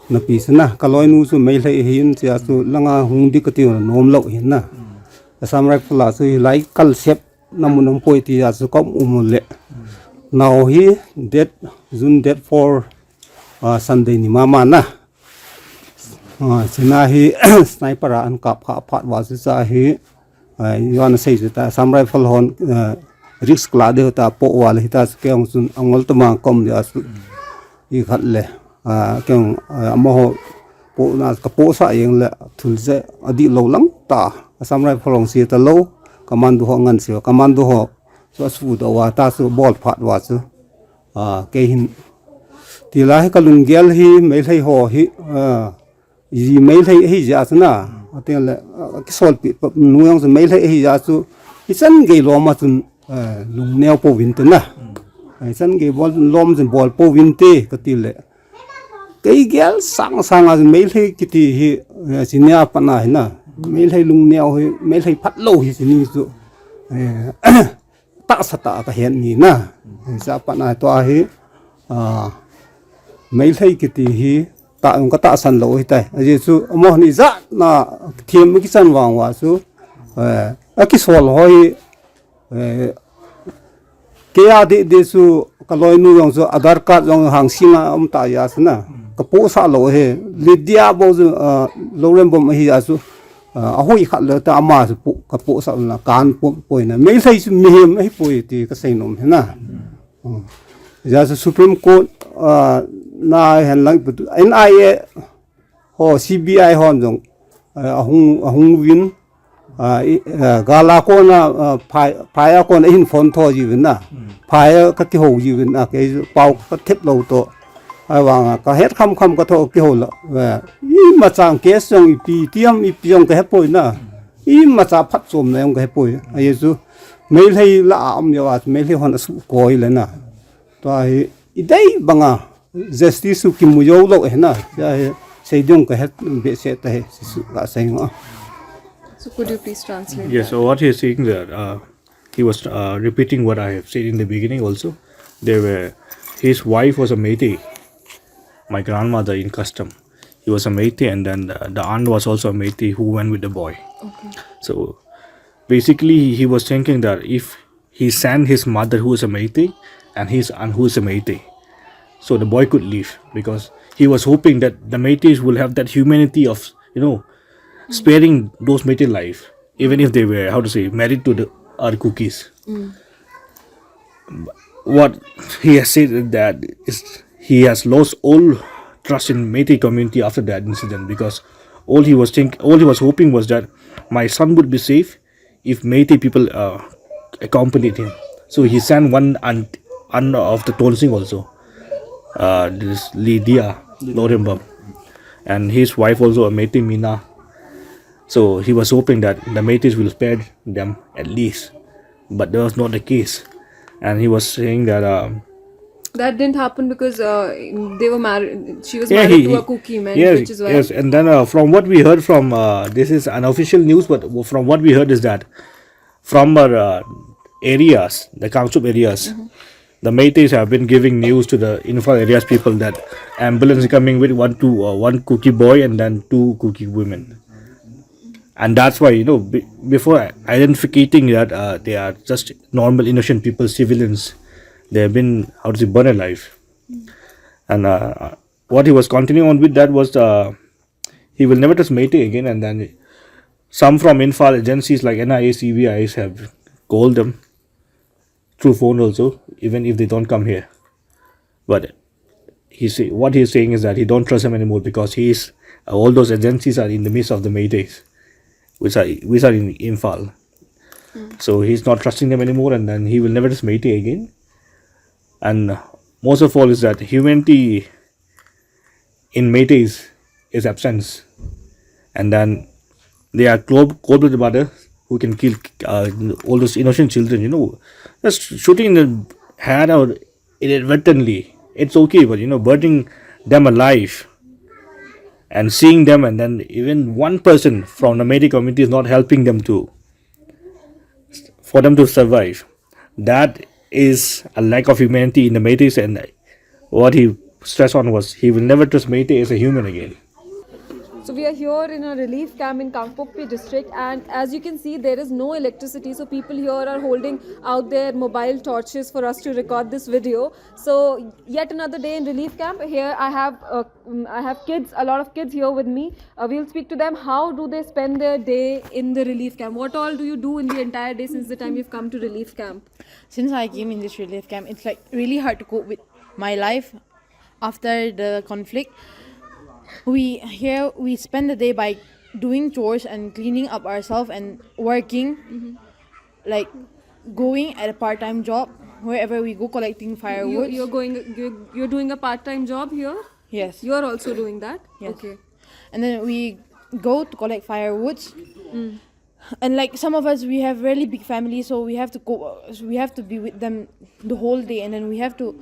na pi na cái lối nu su mấy lấy hiến thì su langa hùng đi cái tiêu nôm lậu hiến na samrai phula su lấy cal xếp namun ang poi ti su kom lệ now he June date 4 Sunday ni mama na sina hi sniper an kap kha phat wa su sa hi yon sei ta samrai phol hon risk la de ta po wa le ta ke ong sun angol to ma kom ya su I khat le kyong amo ho po na ka po sa yeng le thul je adi lo lang ta samrai pholong si ta lo commando ho ngan si commando ho so su do wa ta su bol phat wa su ke hin ti la ka lung gel hi me thai ho hi yi me thai hi ja sana aten le ki sol pi nuang se me thai hi ja su I san ge lo ma sun lung neo po win te na ai san ge bol lom sin bol po win te ka ti le cái gel sang as me thai ki ti hi sinia pa na hi na me thai lung neo hi me thai phat lo hi sini su ta sa ta ka hen ni na sa pa na to hi mấy thầy cái tí hi tạo cái tạo sản lỗi tay, giờ su mo ni za na thêm cái sản vàng hóa su, cái số lỗi cái đi su cái lỗi nu yang su Aadhaar card yang hàng sinh ta ya su na, cái bộ sa lỗi he, Lydia bao su lâu lên bom hi ya su, hoi khát lỡ ta ama su cái bộ sa là can bôi na, mấy thầy su mihem hay bôi thì cái say nom he na, giờ su Supreme Court na hen lang NIA ho CBI hon jong ahung win gala ko na phaya ko na hin phone tho ji win na phaya ka ki ho ji win na ke pau ka thep lo to ai wang ka het kham ka tho ki ho la wa I ma chang ke song I pi jong ka he poi na I ma cha phat som na yong ka he poi ai su me lei la am yo at me lei hon su koi le na to ai idai banga justice su ki mu yo lo he na ya sei dong ka het be se ta he su ga sai ngo. So could you please translate? Yes, so what he is saying that he was repeating what I have said in the beginning also. His wife was a Meitei, my grandmother in custom. He was a Meitei, and then the aunt was also a Meitei who went with the boy. Okay. So basically he was thinking that if he sent his mother who is a Meitei and his aunt who is a Meitei, so the boy could leave, because he was hoping that the Meiteis will have that humanity of, sparing those Meitei life, even if they were, married to our Kukis. What he has said is that he has lost all trust in Meitei community after that incident, because all he was hoping was that my son would be safe if Meitei people accompanied him. So he sent one aunt of the Tonsing also, this Lydia Lorembam, and his wife also a Meitei Mina. So he was hoping that the Meiteis will spare them at least, but that was not the case. And he was saying that That didn't happen because they were married. She was married to a Kuki man, which is why. Yes, and then from what we heard from this is unofficial news, but from what we heard is that from our areas, the Kangchup areas, the Meiteis have been giving news to the Infal areas people that ambulance is coming with one Kuki boy and then 2 Kuki women. And that's why, before identifying that they are just normal innocent people, civilians, they have been, how to say, burned alive. And what he was continuing on with that was he will never trust Meitei again. And then some from Infal agencies like NIA, CBIs have called them through phone also, even if they don't come here. But what he's saying is that he don't trust him anymore because all those agencies are in the midst of the Meiteis, which are in Infal. So he's not trusting them anymore, and then he will never trust Meitei again. And most of all is that humanity in Meiteis is absence, and then they are cold-blooded mother who can kill all those innocent children. Just shooting in the head or inadvertently, it's okay, but burning them alive and seeing them, and then even one person from the Meitei community is not helping them for them to survive. That is a lack of humanity in the Meiteis, and what he stressed on was he will never trust Meitei as a human again. So we are here in a relief camp in Kangpokpi district, and as you can see, there is no electricity. So people here are holding out their mobile torches for us to record this video. So yet another day in relief camp. Here I have kids, a lot of kids here with me. We'll speak to them. How do they spend their day in the relief camp? What all do you do in the entire day since the time you've come to relief camp? Since I came in this relief camp, it's like really hard to cope with my life after the conflict. We spend the day by doing chores and cleaning up ourselves and working, like going at a part-time job wherever we go, collecting firewood. You're doing a part-time job here? Yes. You're also doing that? Yes. Okay. And then we go to collect firewoods. And like some of us, we have really big families, so we have to be with them the whole day, and then we have to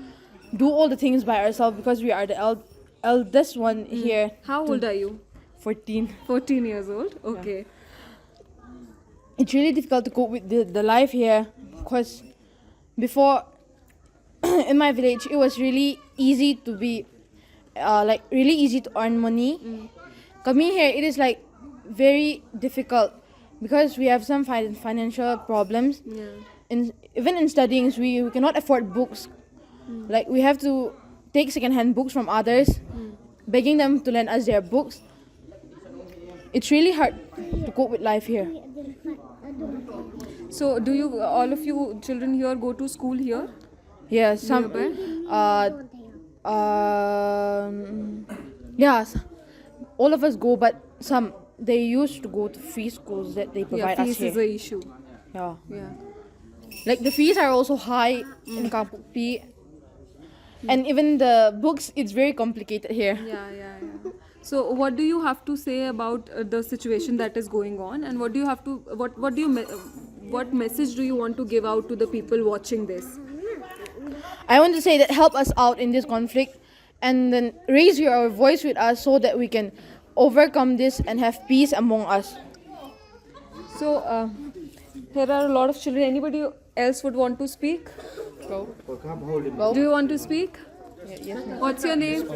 do all the things by ourselves because we are the eldest one here. How old are you? 14. 14 years old? Okay. It's really difficult to cope with the life here because before in my village it was really easy to be really easy to earn money. Coming here, it is like very difficult because we have some financial problems. Even in studying, we cannot afford books. Like we have to take second-hand books from others, begging them to lend us their books. It's really hard to cope with life here. So do all of you children here go to school here? Yeah, some. Yes, all of us go, but some they used to go to free schools that they provide us Fees here. is an issue. Yeah. Yeah. Like the fees are also high in Kangpokpi, and even the books, it's very complicated here. Yeah. So what do you have to say about the situation that is going on, and what message do you want to give out to the people watching this? I want to say that help us out in this conflict, and then raise your voice with us so that we can overcome this and have peace among us. So here are a lot of children. Anybody else would want to speak? Go. Do you want to speak? Yes. What's your name?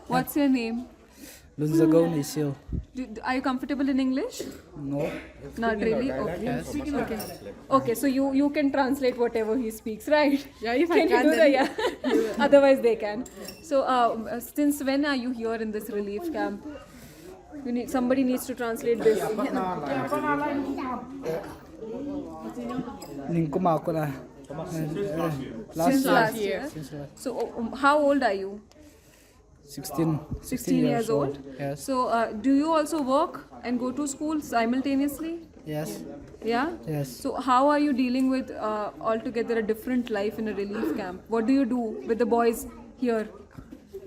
What's your name? Are you comfortable in English? No. Not really? Okay. Okay, so you can translate whatever he speaks, right? Yeah, if Can I you can, do then- that? Yeah. Otherwise they can. So since when are you here in this relief camp? Somebody needs to translate this. Since last year. So how old are you? 16. 16 years old? Yes. So do you also work and go to school simultaneously? Yes. Yeah? Yes. So how are you dealing with altogether a different life in a relief camp? What do you do with the boys here?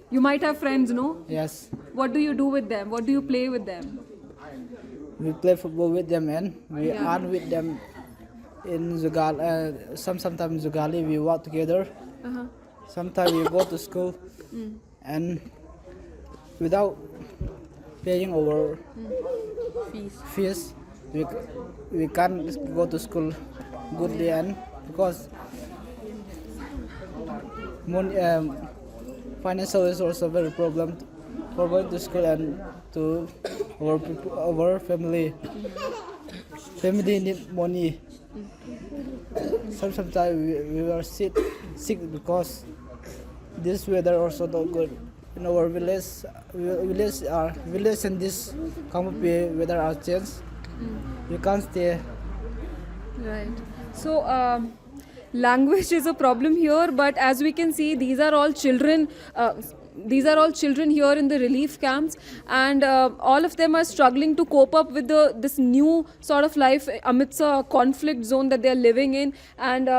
You might have friends, no? Yes. What do you do with them? What do you play with them? We play football with them and we Yeah. earn with them in Zugali. Sometimes Zugali we walk together. Sometimes we go to school and without paying our fees, we can't go to school goodly and because financial is also very problem for going to school and to our family need money. sometimes we were sick because this weather also not good. In our village and this Kamapi weather are changed. You can't stay. Right. So, language is a problem here, but as we can see, these are all children. These are all children here in the relief camps, and all of them are struggling to cope up with this new sort of life amidst a conflict zone that they are living in. And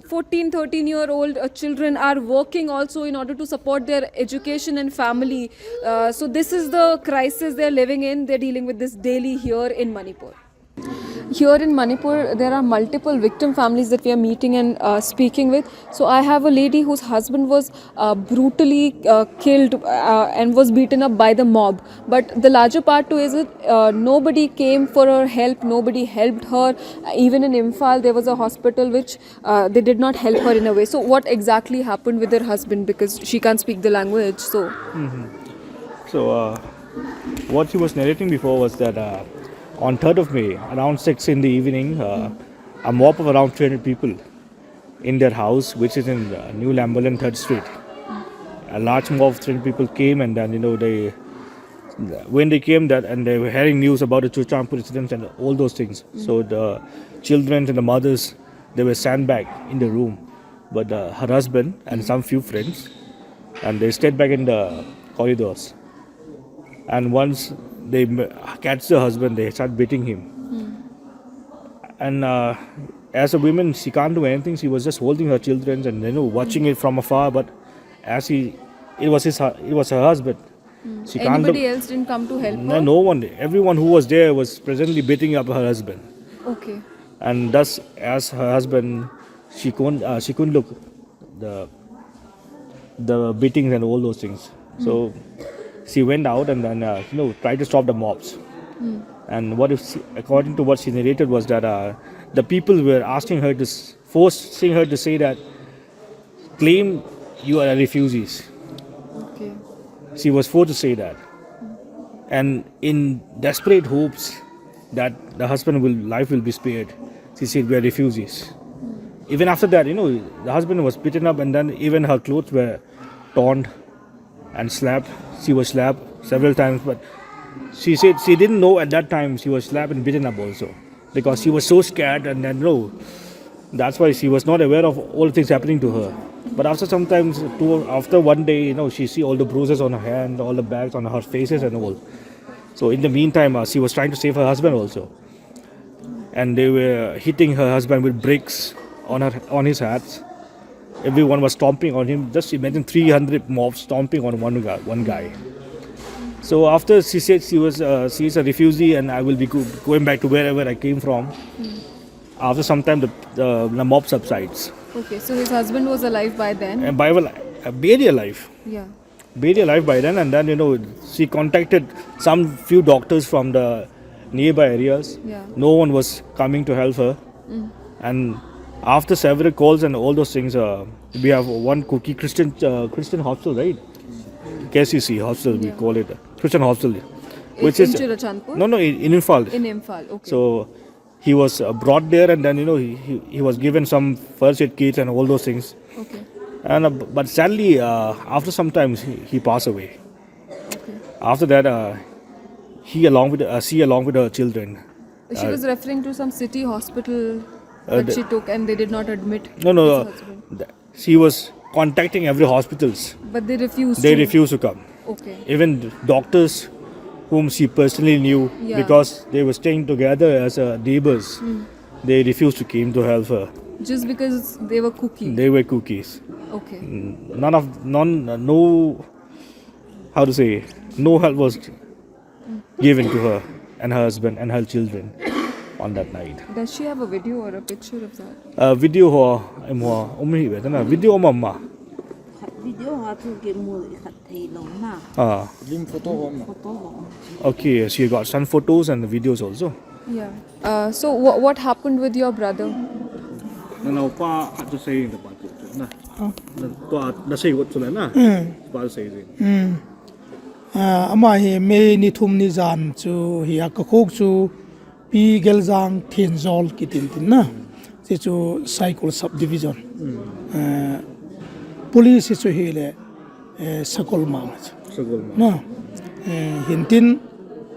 14, 13-year-old children are working also in order to support their education and family. So this is the crisis they are living in. They're dealing with this daily here in Manipur. Here in Manipur, there are multiple victim families that we are meeting and speaking with. So I have a lady whose husband was brutally killed and was beaten up by the mob. But the larger part too is that nobody came for her help, nobody helped her. Even in Imphal, there was a hospital which they did not help her in a way. So what exactly happened with her husband, because she can't speak the language? So, What she was narrating before was that on 3rd of May, around 6 in the evening, a mob of around 300 people in their house, which is in New Lamberland 3rd Street. A large mob of 300 people came, and then when they came and they were hearing news about the Churchampur incidents and all those things. So the children and the mothers, they were sandbagged in the room, but her husband and some few friends, and they stayed back in the corridors. And once they catch the husband, they start beating him. And as a woman, she can't do anything. She was just holding her children and watching it from afar. But as it was her husband. She anybody can't else didn't come to help no, her? no one. Everyone who was there was presently beating up her husband. Okay. And thus, as her husband, she couldn't look the beatings and all those things. So she went out and then tried to stop the mobs. And according to what she narrated was that the people were asking her forcing her to say that, claim you are refugees. Okay. She was forced to say that. And in desperate hopes that the husband's life will be spared, she said, we are refugees. Even after that, the husband was beaten up, and then even her clothes were torn and slapped. She was slapped several times, but she said she didn't know at that time she was slapped and beaten up also, because she was so scared, and then that's why she was not aware of all the things happening to her. But after one day, she see all the bruises on her hand, all the bags on her faces and all. So in the meantime, she was trying to save her husband also, and they were hitting her husband with bricks on his hats. Everyone was stomping on him. Just imagine 300 mobs stomping on one guy. So after she said she is a refugee and I will be going back to wherever I came from. After some time, the mob subsides. Okay, so his husband was alive by then? And barely alive. Yeah. Barely alive by then. And then, she contacted some few doctors from the nearby areas. Yeah. No one was coming to help her. And after several calls and all those things, we have one Kuki Christian hospital, right? KCC hospital, we call it Christian hospital, which in is Churachandpur? No, in Imphal. In Imphal, okay. So he was brought there, and then he was given some first aid kits and all those things. Okay. And but sadly, after some time, he passed away. Okay. After that, she along with her children. She was referring to some city hospital that she took, and they did not admit No, his husband. She was contacting every hospitals. But they refused. They refused to come. Okay. Even doctors whom she personally knew, Yeah. because they were staying together as neighbors, they refused to come to help her. Just because they were cooking. They were cookies. Okay. No help was given to her and her husband and her children on that night. Does she have a video or a picture of that? Video video mama. Okay, she got some photos and videos also. Yeah. So what happened with your brother? No, pa to say the part. To say what to na. Pa say. Ama he me ni thum ni zan chu hi a ka khok chu pi gel jang thin zol ki tin tin na जो cycle sub division police जो हिले सकल मांग ना हिंटिन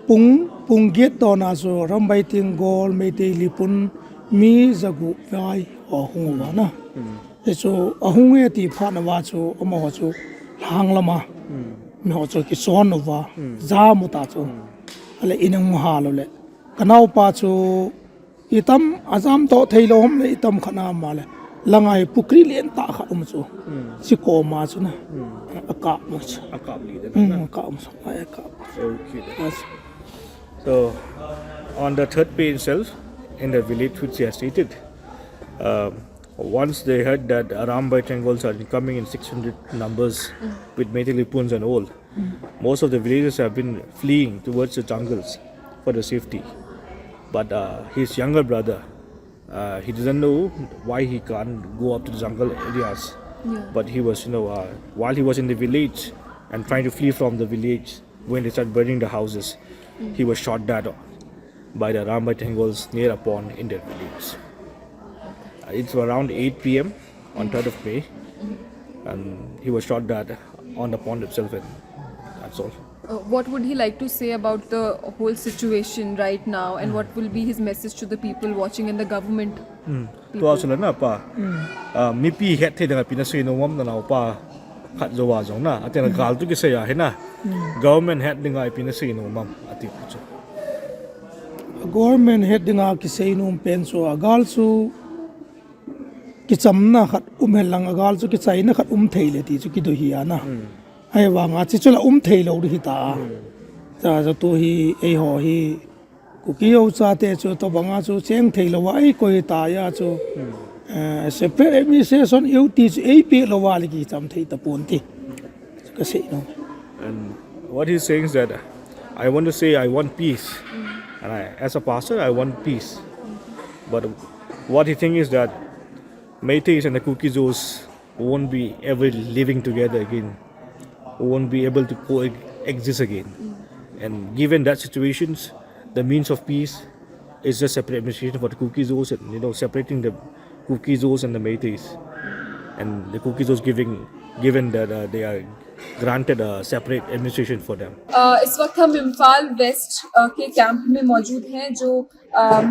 पुंग gate दोना जो रंबाइटिंग गोल मेटे लिपुन मी जगु Y अहुंगा ना जो अहुंगे ती फानवा जो अमो जो हांगलमा मी हो जो कि सोनवा जा मुता जो अले इनंग हालो ले कनाव पाचो इतम अजाम तो थैलो हम ले इतम खना माले लंगाई पुकरी लेन ता खा उमचो सिको माचो ना अका मच अका मच अका Okay. So, on the third page itself, in the village which they are stated, once they heard that Aram Bengals are coming in 600 numbers with Meitei Lipuns and all, most of the villagers have been fleeing towards the jungles for the safety. But his younger brother, he doesn't know why he can't go up to the jungle areas. But he was, while he was in the village and trying to flee from the village, when they started burning the houses, he was shot dead by the Ram Bengals near a pond in their village. It's around 8 p.m. on 3rd of May, and he was shot dead on the pond itself, and that's all. What would he like to say about the whole situation right now, and what will be his message to the people watching and the government? To also na pa, mipi het the dengan pinasui no mom na pa khat jawa jong na atin gal tu ki saya he na government het dengan pinasui no mom ati pucho. government head dinga ki sei num pen so agal su ki chamna khat umhelang agal su ki chaina khat theile ti chu ki do hi ana ai wa nga chi chula theilo ri ta cha cha to hi ei ho hi ku ki yo cha te chu to banga chu cheng theilo wa ai koi ta ya chu separate administration eu ti chu ei pe lo wa li ki cham thei ta pon ti ka sei no. And what he's saying is that I want to say I want peace, and as a pastor I want peace. But what he thinks is that Meiteis and the Kukizos won't be ever living together again, won't be able to coexist again. And given that situations, the means of peace is just separate administration for the Kukizos, and separating the Kukizos and the Meiteis, and the Kukizos given that they are granted a separate administration for them. इस वक्त हम Imphal waste के camp में मौजूद हैं जो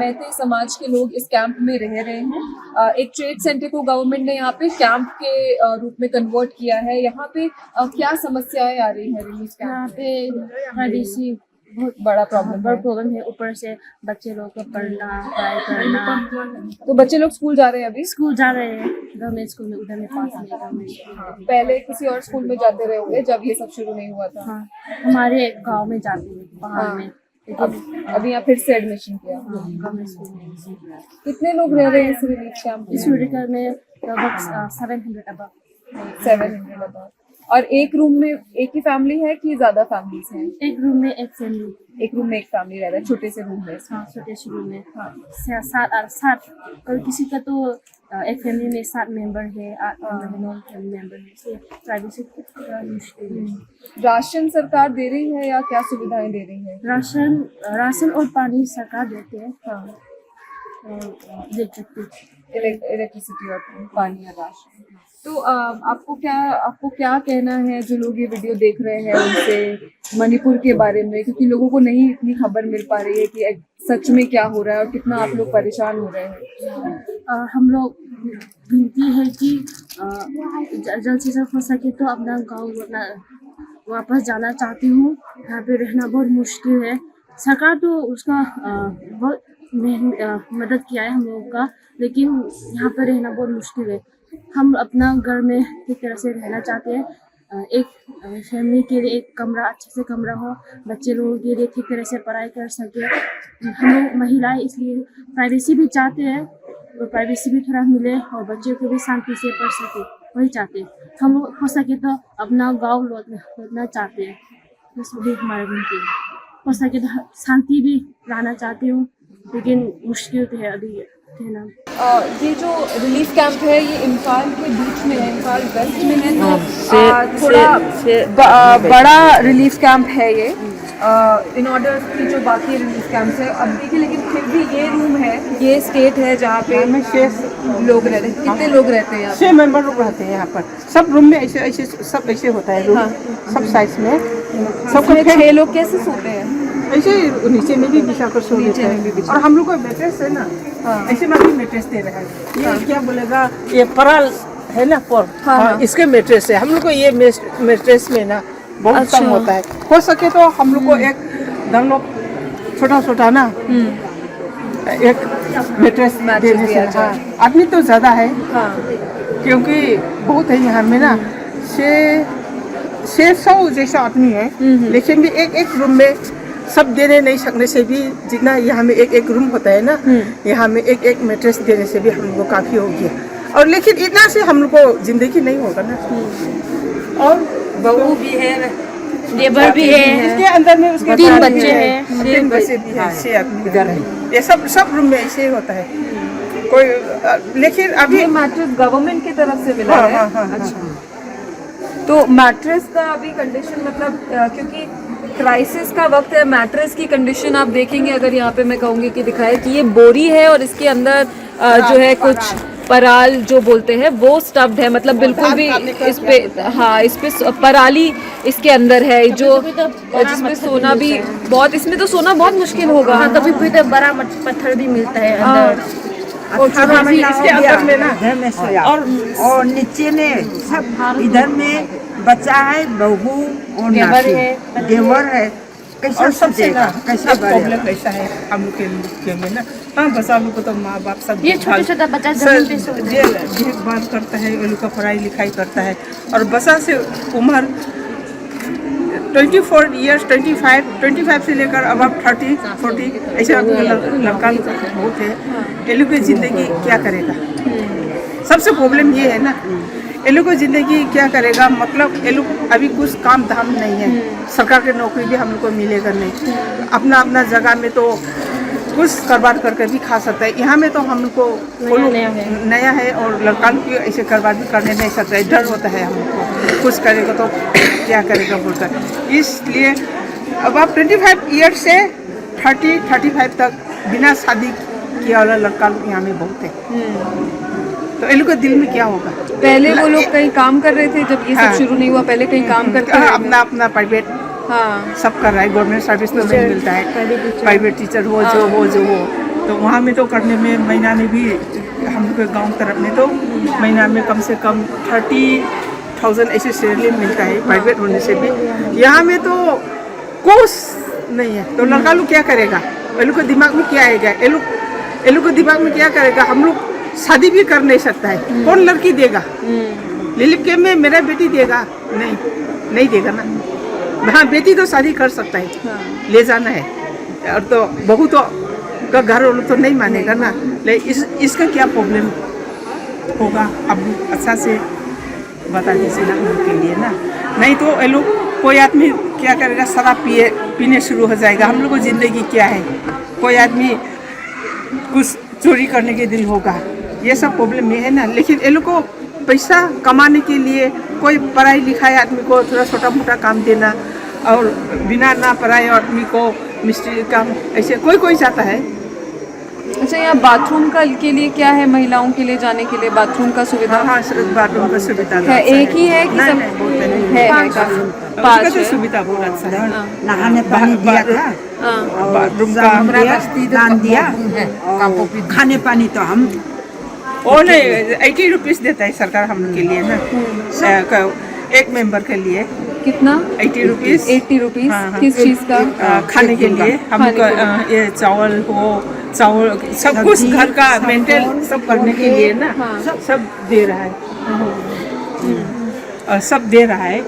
मैते समाज के लोग इस कैंप में रह रहे हैं। एक ट्रेड सेंटर को गवर्नमेंट ने यहाँ पे कैंप के रूप में कन्वर्ट किया है। यहाँ पे क्या समस्याएं आ रही हैं रिलीफ कैंप? यहाँ पे प्राइवेसी बहुत बड़ा प्रॉब्लम है। ऊपर से बच्चे लोग को पढ़ना पढ़ाई करना। तो बच्चे लोग स्कूल जा रहे हैं अभी? स्कूल जा रहे हैं गवर्नमेंट स्कूल में, उधर में पास में गवर्नमेंट। पहले किसी और स्कूल में जाते रहे होंगे जब ये सब शुरू नहीं हुआ था? हाँ, हमारे गांव में जाते हैं पहाड़ में। अभी यहाँ फिर से एडमिशन किया। गवर्नमेंट स्कूल में कितने लोग रह रहे हैं इस रिलीफ कैंप में? इस मेडिकल में लगभग 700 अबव। 700 अबव। और एक रूम में एक ही फैमिली है कि ज्यादा फैमिलीज हैं? एक रूम में एक फैमिली। एक रूम में एक फैमिली रह रहा है छोटे से रूम में? हाँ, छोटे से रूम में। हाँ, 7 कल किसी का तो एक फैमिली में 7 मेंबर है, 8 फैमिली मेंबर है, इसलिए प्राइवेसी मुश्किल है। राशन सरकार दे रही है या क्या सुविधाएं दे रही है? राशन और पानी सरकार देते हैं। हाँ, इलेक्ट्रिसिटी और पानी और राशन। तो आपको क्या कहना है जो लोग ये वीडियो देख रहे हैं उनसे मणिपुर के बारे में, क्योंकि लोगों को नहीं इतनी खबर मिल पा रही है कि सच में क्या हो रहा है और कितना आप लोग परेशान हो रहे हैं? हम लोग विनती है कि जल्द से जल्द हो सके तो अपना गाँव वापस जाना चाहती हूँ। यहाँ पे रहना बहुत मुश्किल है। सरकार तो उसका बहुत मदद किया है हम लोगों का, लेकिन यहाँ पर रहना बहुत मुश्किल है। हम अपना घर में ठीक तरह से रहना चाहते हैं। एक फैमिली के लिए एक कमरा, अच्छे से कमरा हो, बच्चे लोगों के लिए ठीक तरह से पढ़ाई कर सके। हम लोग महिलाएं इसलिए प्राइवेसी भी चाहते हैं और प्राइवेसी भी थोड़ा मिले और बच्चों को भी शांति से पढ़ सके, वही चाहते हैं। हम लोग हो सके तो अपना गाँव लौटना चाहते हैं, बस वही हमारा विनती है। हो सके तो शांति भी लाना चाहती हूँ, लेकिन मुश्किल तो है अभी कहना। ये जो रिलीफ कैंप है ये इम्फाल के बीच में है, इम्फाल वेस्ट में है, तो थोड़ा बड़ा रिलीफ कैंप है ये। इन ऑर्डर की जो बाकी रिलीफ कैंप्स है अब देखिए, लेकिन फिर भी ये रूम है, ये स्टेट है जहाँ पे लोग रहते हैं। कितने लोग रहते हैं यहाँ पे? 6 मेंबर लोग रहते हैं यहाँ पर। सब रूम में ऐसे ऐसे सब ऐसे होता है रूम, सब साइज में। सबको उसमें 6 लोग कैसे सोते हैं? ऐसे नीचे में भी बिछा कर सो लेते हैं। और हम लोग को मैट्रेस है ना, ऐसे में भी मैट्रेस दे रहा है। ये क्या बोलेगा, ये पराल है ना पर, इसके मैट्रेस है। हम लोग को ये मैट्रेस में ना बहुत कम होता है। हो सके तो हम लोग को एक दोनों छोटा छोटा ना एक मैट्रेस देने से। आदमी तो ज्यादा है क्योंकि बहुत है यहाँ में ना, 600 जैसा आदमी है। लेकिन भी एक रूम में सब देने नहीं सकने से भी, जितना यहाँ में एक रूम होता है ना, यहाँ में एक मैट्रेस देने से भी हम लोग को काफी हो गया। और लेकिन इतना से हम लोग को जिंदगी नहीं होगा ना। और बहू भी है, देवर भी है, इसके अंदर में उसके 3 बच्चे हैं, 3 बच्चे भी हैं, 6 आदमी घर है। ये सब रूम में ऐसे ही होता है कोई। लेकिन अभी मैट्रेस गवर्नमेंट की तरफ से मिला है। अच्छा, तो मैट्रेस का अभी कंडीशन मतलब क्योंकि क्राइसिस का वक्त है, मैट्रेस की कंडीशन आप देखेंगे, अगर यहाँ पे मैं कहूँगी कि दिखाए कि ये बोरी है और इसके अंदर जो है कुछ पराल जो बोलते हैं वो स्टफ्ड है, मतलब बिल्कुल भी इस पे इस पे पराली इसके अंदर है, जो जिसमें सोना भी बहुत, इसमें तो सोना बहुत मुश्किल होगा। कभी कोई तो बड़ा पत्थर भी मिलता है अंदर। और इसके अंदर में ना, और नीचे में सब, इधर में बच्चा है, बहू और देवर है। कैसा सोचेगा, कैसा प्रॉब्लम कैसा है हम लोग के में ना। हाँ, बच्चा लोग को तो माँ बाप सब ये छोटा बच्चा देखभाल करता है, वो लोग का पढ़ाई लिखाई करता है। और बच्चा से उम्र 24 ईयर्स, 25 से लेकर अब 30, 40 ऐसे लड़का बहुत है। ये लोग की जिंदगी क्या करेगा? सबसे प्रॉब्लम ये है ना, ये लोग को जिंदगी क्या करेगा? मतलब ये लोग अभी कुछ काम धाम नहीं है, सरकार की नौकरी भी हम लोग को मिलेगा नहीं। अपना जगह में तो कुछ कारोबार करके भी खा सकता है। यहाँ में तो हम लोग को नया है और लड़का लोग ऐसे कारोबार भी करने नहीं सकता है, डर होता है हमको, कुछ करेगा तो क्या करेगा बोलता है। इसलिए अब आप 25 ईयर से 30-35 तक बिना शादी किया वाला लड़का लोग यहाँ में बहुत है। तो इन लोग के दिल में क्या होगा? पहले वो लोग कहीं काम कर रहे थे जब ये सब शुरू नहीं हुआ, पहले कहीं काम करते थे? अपना प्राइवेट सब कर रहा है। गवर्नमेंट सर्विस तो नहीं मिलता है, प्राइवेट टीचर हो जो हो तो वहाँ में तो करने में महीना में भी, हम लोग के गाँव तरफ में तो महीना में कम से कम 30,000 ऐसे सैलरी मिलता है प्राइवेट होने से भी। यहाँ में तो कुछ नहीं है। तो लड़का लोग क्या करेगा? ये लोग के दिमाग में क्या आएगा? ये लोग के दिमाग में क्या करेगा? हम लोग शादी भी कर नहीं सकता है, कौन लड़की देगा? लिलिप के में मेरा बेटी देगा? नहीं देगा ना। हाँ, बेटी तो शादी कर सकता है, ले जाना है। और तो बहू तो का घर वालों तो नहीं मानेगा ना। लेकिन इसका क्या प्रॉब्लम होगा? अब अच्छा से बता दीजिए ना उनके लिए ना। नहीं तो ये लोग, कोई आदमी क्या करेगा? शराब पीने शुरू हो जाएगा। हम लोग को जिंदगी क्या है? कोई आदमी कुछ चोरी करने के दिल होगा। ये सब प्रॉब्लम ये है ना। लेकिन ये लोग को पैसा कमाने के लिए कोई पढ़ाई लिखाई आदमी को थोड़ा छोटा मोटा काम देना, और बिना ना पढ़ाई आदमी को मिस्त्री काम ऐसे कोई जाता है। अच्छा, यहाँ बाथरूम का के लिए क्या है? महिलाओं के लिए जाने के लिए बाथरूम का सुविधा? हाँ, बाथरूम का सुविधा है। एक ही है कि सब है? पाँच है। सुविधा बहुत अच्छा है। नहाने पानी दिया था, बाथरूम का दिया, खाने पानी तो हम और नहीं, 80 रुपीज़ देता है सरकार हम लोग के लिए ना, एक मेंबर के लिए। कितना? 80 रुपीज़। 80 रुपीज़ किस चीज़ का? खाने के लिए। हम ये चावल सब कुछ घर का मेंटेन सब करने के लिए ना, सब दे रहा है। सब दे रहा है।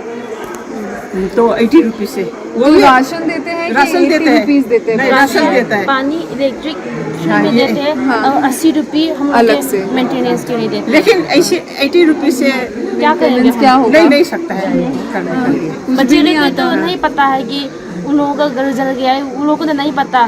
तो 80 रुपीज़ से वो राशन देते हैं? राशन देते हैं, देते हैं? राशन देता है। पानी, इलेक्ट्रिक में देते हैं और 80 रुपये हम अलग से मेंटेनेंस के लिए देते हैं। लेकिन ऐसे 80 रुपये से क्या करेंगे? क्या होगा? नहीं सकता है करने के लिए। बच्चे लोग को तो नहीं पता है कि उन लोगों का घर जल गया है, उन लोगों को तो नहीं पता।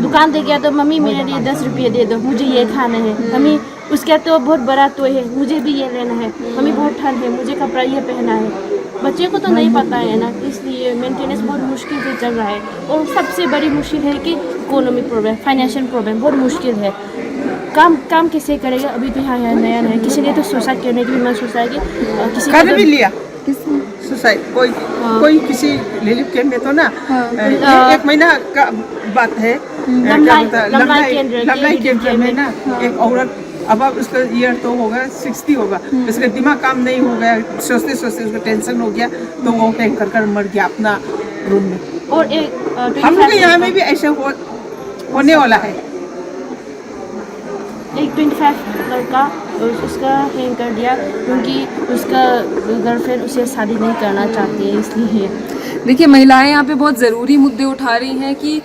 दुकान दे गया तो मम्मी मेरे लिए 10 रुपये दे दो, मुझे ये खाना है। मम्मी उसका तो बहुत बड़ा तो है, मुझे भी ये लेना है। मम्मी बहुत ठंड है, मुझे कपड़ा ये पहना है। बच्चे को तो नहीं पता है ना, इसलिए मेंटेनेंस बहुत मुश्किल से चल रहा है। और सबसे बड़ी मुश्किल है कि इकोनॉमी प्रॉब्लम, फाइनेंशियल प्रॉब्लम बहुत मुश्किल है। काम कैसे करेगा, अभी तो यहाँ नया नया, किसी ने तो सुसाइड करने की भी मन सोचता है कि किसी कर भी लिया सुसाइड, कोई किसी रिलीफ कैंप में तो ना एक महीना का बात है, लमलाई केंद्र में ना एक औरत, अब उसका ईयर तो होगा 60 होगा, उसका दिमाग काम नहीं हो गया, सोचते सोचते उसका टेंशन हो गया, तो वो टैंक कर मर गया अपना रूम में। और एक हम लोग के यहाँ में भी ऐसे होने वाला है। एक 25 लड़का उसका हैंग कर दिया क्योंकि उसका गर्लफ्रेंड उसे शादी नहीं करना चाहती है, इसलिए। देखिए, महिलाएं यहाँ पे बहुत ज़रूरी मुद्दे उठा रही हैं कि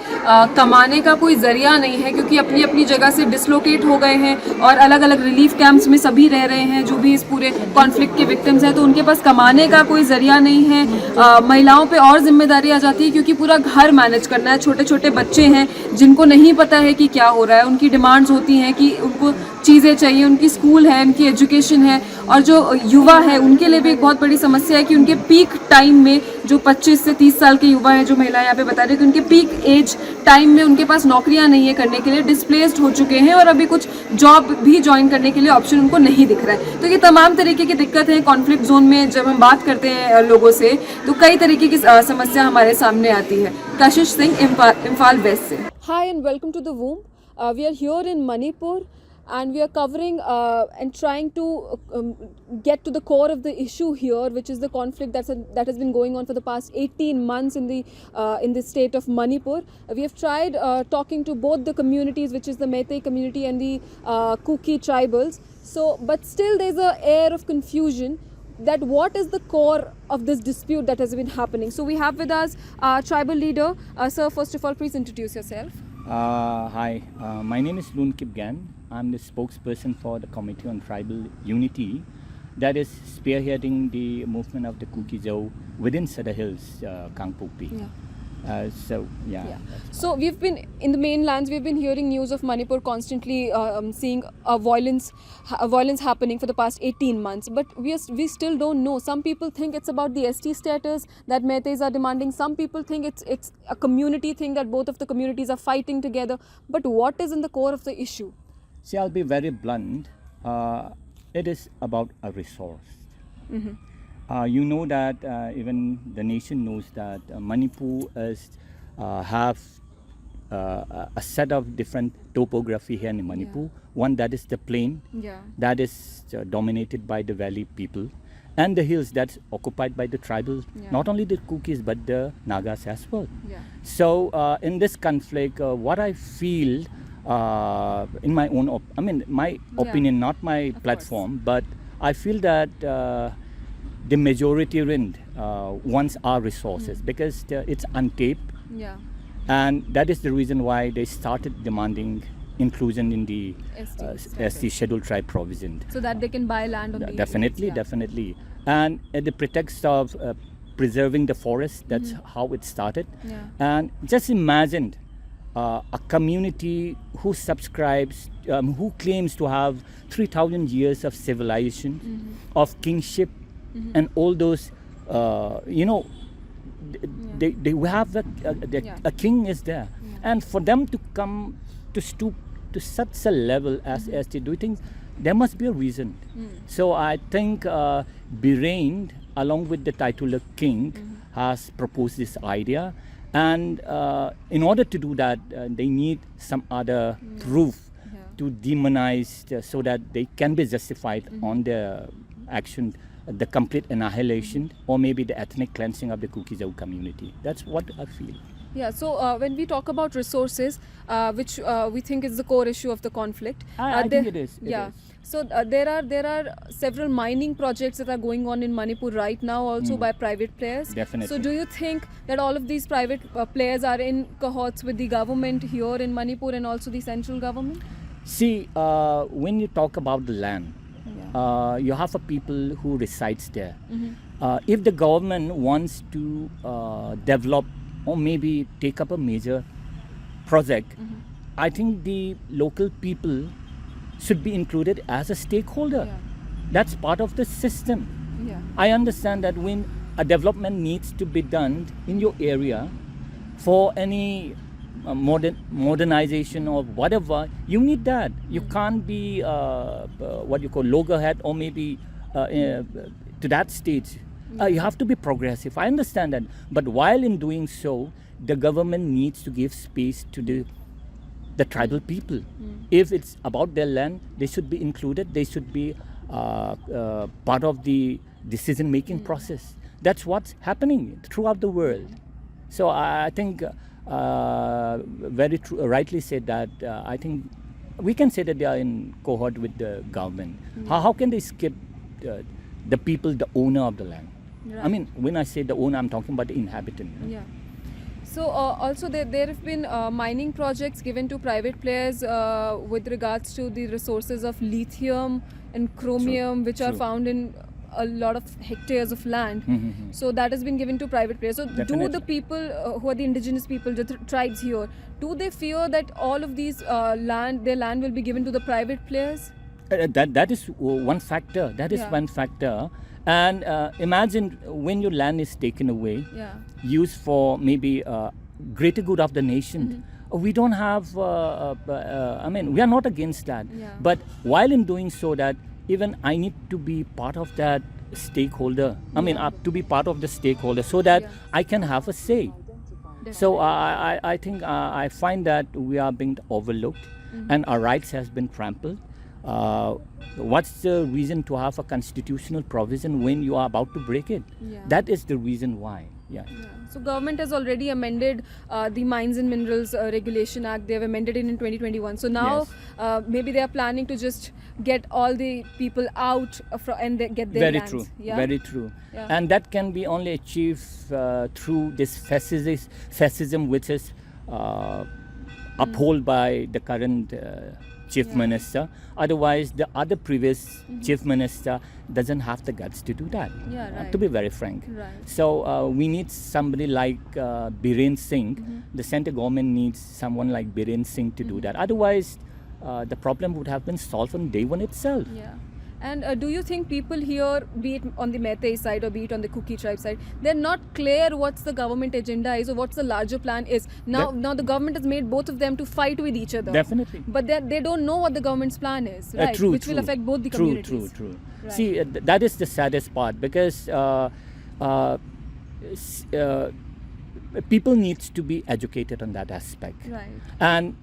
कमाने का कोई ज़रिया नहीं है, क्योंकि अपनी अपनी जगह से डिसलोकेट हो गए हैं और अलग अलग रिलीफ कैंप्स में सभी रह रहे हैं जो भी इस पूरे कॉन्फ्लिक्ट के विक्टिम्स हैं, तो उनके पास कमाने का कोई ज़रिया नहीं है। महिलाओं पे और जिम्मेदारी आ जाती है क्योंकि पूरा घर मैनेज करना है, छोटे छोटे बच्चे हैं जिनको नहीं पता है कि क्या हो रहा है, उनकी डिमांड्स होती हैं कि उनको चीज़ें चाहिए, उनकी स्कूल है, उनकी एजुकेशन है, और जो युवा है उनके लिए भी एक बहुत बड़ी समस्या है कि उनके पीक टाइम में जो 25 से 30 साल के युवा हैं, जो महिलाएं यहाँ पे बता रही है कि उनके पीक एज टाइम में उनके पास नौकरियां नहीं है करने के लिए, डिस्प्लेस्ड हो चुके हैं और अभी कुछ जॉब भी ज्वाइन करने के लिए ऑप्शन उनको नहीं दिख रहा है। तो ये तमाम तरीके की दिक्कत है कॉन्फ्लिक्ट जोन में। जब हम बात करते हैं लोगों से तो कई तरीके की समस्या हमारे सामने आती है। कशिश सिंह, इम्फाल वेस्ट से। Hi and welcome to the Woom. We are here in Manipur and we are covering and trying to get to the core of the issue here, which is the conflict that has been going on for the past 18 months in the state of Manipur. We have tried talking to both the communities, which is the Meitei community and the Kuki tribals. So, but still there's a air of confusion that what is the core of this dispute that has been happening. So we have with us our tribal leader. Sir, first of all, please introduce yourself. Hi, my name is Loon Kip Gan. I'm the spokesperson for the Committee on Tribal Unity that is spearheading the movement of the Kuki Jau within Sada Hills, Kangpokpi. So we've been in the mainlands, we've been hearing news of Manipur constantly seeing violence happening for the past 18 months, but we still don't know. Some people think it's about the ST status that Meiteis are demanding. Some people think it's a community thing that both of the communities are fighting together. But what is in the core of the issue? See, I'll be very blunt. It is about a resource. You know that even the nation knows that Manipur have a set of different topography here in Manipur. One that is the plain, that is dominated by the valley people, and the hills that's occupied by the tribal, not only the Kukis but the Nagas as well. So in this conflict, what I feel in my own, opinion, not my platform, but I feel that the majority wants our resources because it's untapped, and that is the reason why they started demanding inclusion in the ST scheduled tribe provision, so that they can buy land on the definitely, and at the pretext of preserving the forest. That's how it started. And just imagine a community who subscribes, who claims to have 3,000 years of civilization, of kingship, and all those, they have a king is there, and for them to come to stoop to such a level as they do things, there must be a reason. So I think Birain, along with the titular king, has proposed this idea. And in order to do that, they need some other proof to demonize so that they can be justified on their action, the complete annihilation or maybe the ethnic cleansing of the Kukizau community. That's what I feel. Yeah, so when we talk about resources, which we think is the core issue of the conflict. I think it is. So there are several mining projects that are going on in Manipur right now, also by private players. Definitely. So do you think that all of these private players are in cohorts with the government here in Manipur and also the central government? See, when you talk about the land, you have a people who resides there. If the government wants to develop or maybe take up a major project, I think the local people should be included as a stakeholder. That's part of the system. I understand that when a development needs to be done in your area for any modernization or whatever, you need that. You can't be what you call loggerhead or maybe to that stage. You have to be progressive. I understand that, but while in doing so, the government needs to give space to the tribal people. If it's about their land, they should be included. They should be part of the decision-making process. That's what's happening throughout the world. So I think rightly said that I think we can say that they are in cohort with the government. How can they skip the people, the owner of the land? Right. I mean, when I say the owner, I'm talking about the inhabitant. Yeah. So also there have been mining projects given to private players with regards to the resources of lithium and chromium, which are found in a lot of hectares of land. So that has been given to private players. So do the people who are the indigenous people, the tribes here, do they fear that all of these their land will be given to the private players? That is one factor. That is one factor. And imagine when your land is taken away, used for maybe greater good of the nation. We don't have, I mean, we are not against that. But while in doing so, that even I need to be part of that stakeholder. I mean, to be part of the stakeholder so that I can have a say. Definitely. So I think I find that we are being overlooked and our rights has been trampled. What's the reason to have a constitutional provision when you are about to break it? That is the reason why. So government has already amended the Mines and Minerals Regulation Act. They have amended it in 2021. So now maybe they are planning to just get all the people out and get their lands. True. Very true. And that can be only achieved through this fascism which is upheld by the current chief minister. Otherwise, the other previous chief minister doesn't have the guts to do that. To be very frank. So we need somebody like Biren Singh. The center government needs someone like Biren Singh to do that. Otherwise, the problem would have been solved on day one itself. And do you think people here, be it on the Meitei side or be it on the Kuki tribe side, they're not clear what's the government agenda is or what's the larger plan is? Now the government has made both of them to fight with each other. Definitely. But they don't know what the government's plan is, right? Which will affect both the communities. True. Right. See, that is the saddest part because people need to be educated on that aspect. Right. And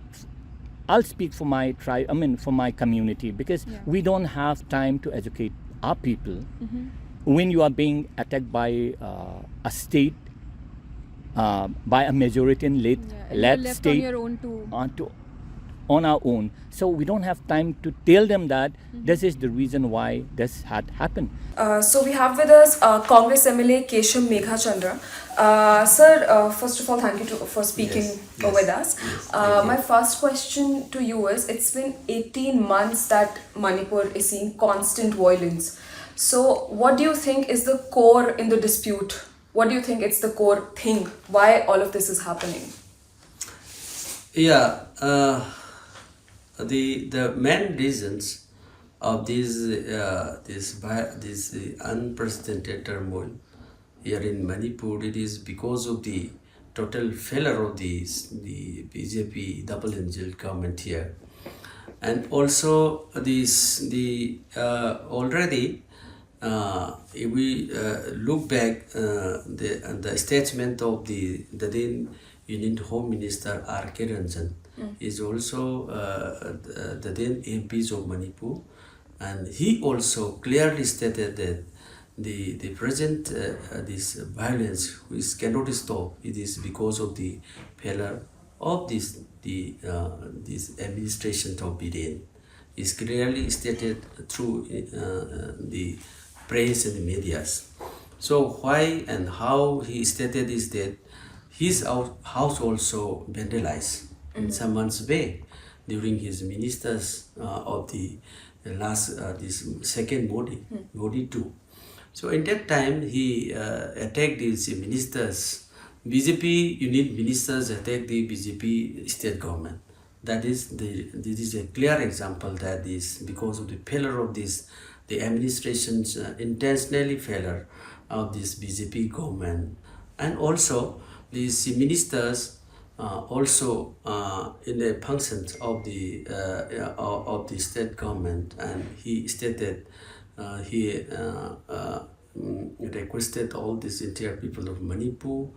I'll speak for my tribe, I mean for my community, because we don't have time to educate our people. When you are being attacked by a state, by a majority and led state, on your own too. On our own. So we don't have time to tell them that this is the reason why this had happened. So we have with us Congress MLA Kesham Meghachandra. Sir, first of all, thank you for speaking with us. My first question to you is, it's been 18 months that Manipur is seeing constant violence. So what do you think is the core in the dispute? What do you think it's the core thing? Why all of this is happening? The main reasons of this unprecedented turmoil here in Manipur, it is because of the total failure of the BJP double engine government here, and also already if we look back the statement of the then Union Home Minister R.K. Ranjan is also the then MPs of Manipur, and he also clearly stated that the present this violence which cannot stop, it is because of the failure of this administration of Biren. Is clearly stated through the press and the medias. So why and how he stated is that his house also vandalized in some months back during his ministers of the last this second Modi 2. So in that time he attacked these ministers. BJP unit ministers attacked the BJP state government. This is a clear example that is because of the failure of the administration's intentionally failure of this BJP government, and also these ministers also in the functions of the state government, and he stated he requested all these entire people of Manipur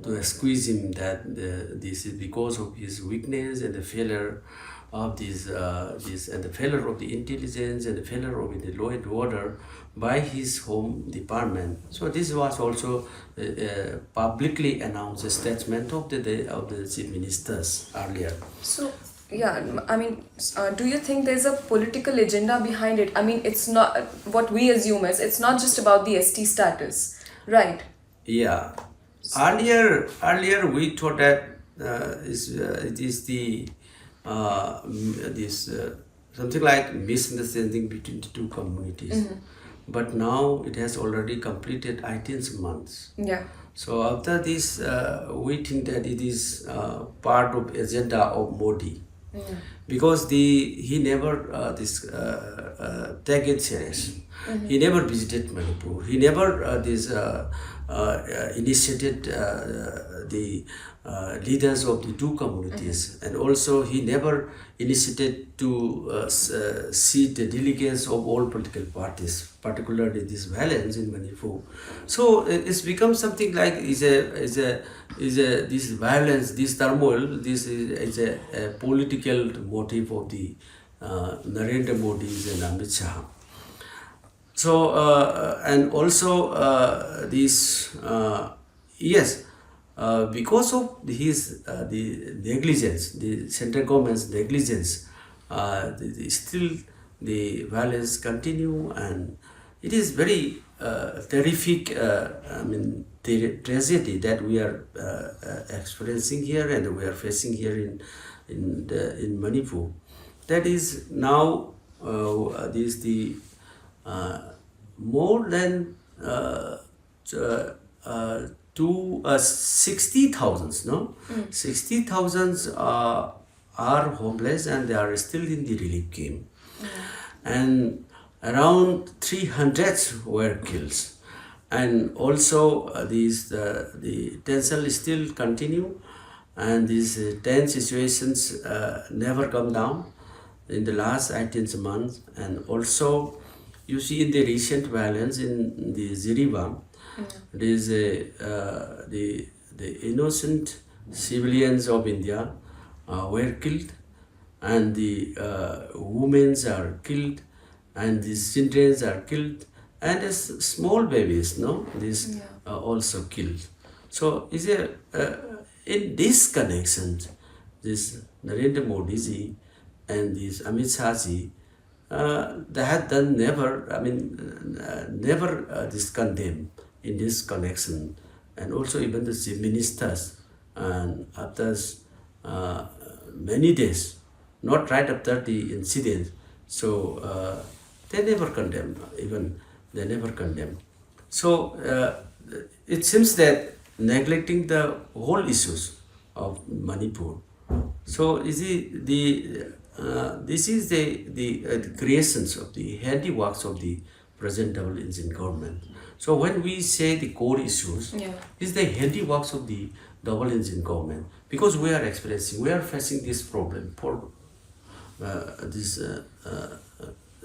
to squeeze him, that this is because of his weakness and the failure of this and the failure of the intelligence and the failure of the law and order by his home department. So this was also publicly announced statement of the chief ministers earlier. So, yeah, I mean, do you think there's a political agenda behind it? I mean, it's not what we assume is it's not just about the ST status, right? Yeah. Earlier we thought that it is the something like misunderstanding between the two communities. But now it has already completed 18 months. Yeah. So after this, we think that it is part of agenda of Modi, because he never take it serious. He never visited Manipur. He never initiated the leaders of the two communities, and also he never initiated to see the delegates of all political parties, particularly this violence in Manipur. So it's become something like this violence, this turmoil. This is a political motive of the Narendra Modi's and Amit Shah. So and also this yes. Because of his the negligence, the central government's negligence, still the violence continue, and it is very terrific. I mean, tragedy that we are experiencing here and we are facing here in Manipur. That is now this the more than to 60,000, no? 60,000 are homeless and they are still in the relief camp. And around 300 were killed. And also the tension still continue, and these tense situations never come down in the last 18 months. And also you see in the recent violence in the Jiribam, there is the innocent civilians of India were killed, and the women are killed, and the children are killed, and as small babies, no, this also killed. So is in this connection, this Narendra Modi ji and this Amit Shah ji, they had done never, I mean, never this condemn in this connection, and also even the chief ministers, and after many days, not right after the incident, so they never condemn, even they never condemn. So it seems that neglecting the whole issues of Manipur. So is this is the creations of the handiworks of the present double engine government. So when we say the core issues, is the handiworks of the double engine government, because we are facing this problem for this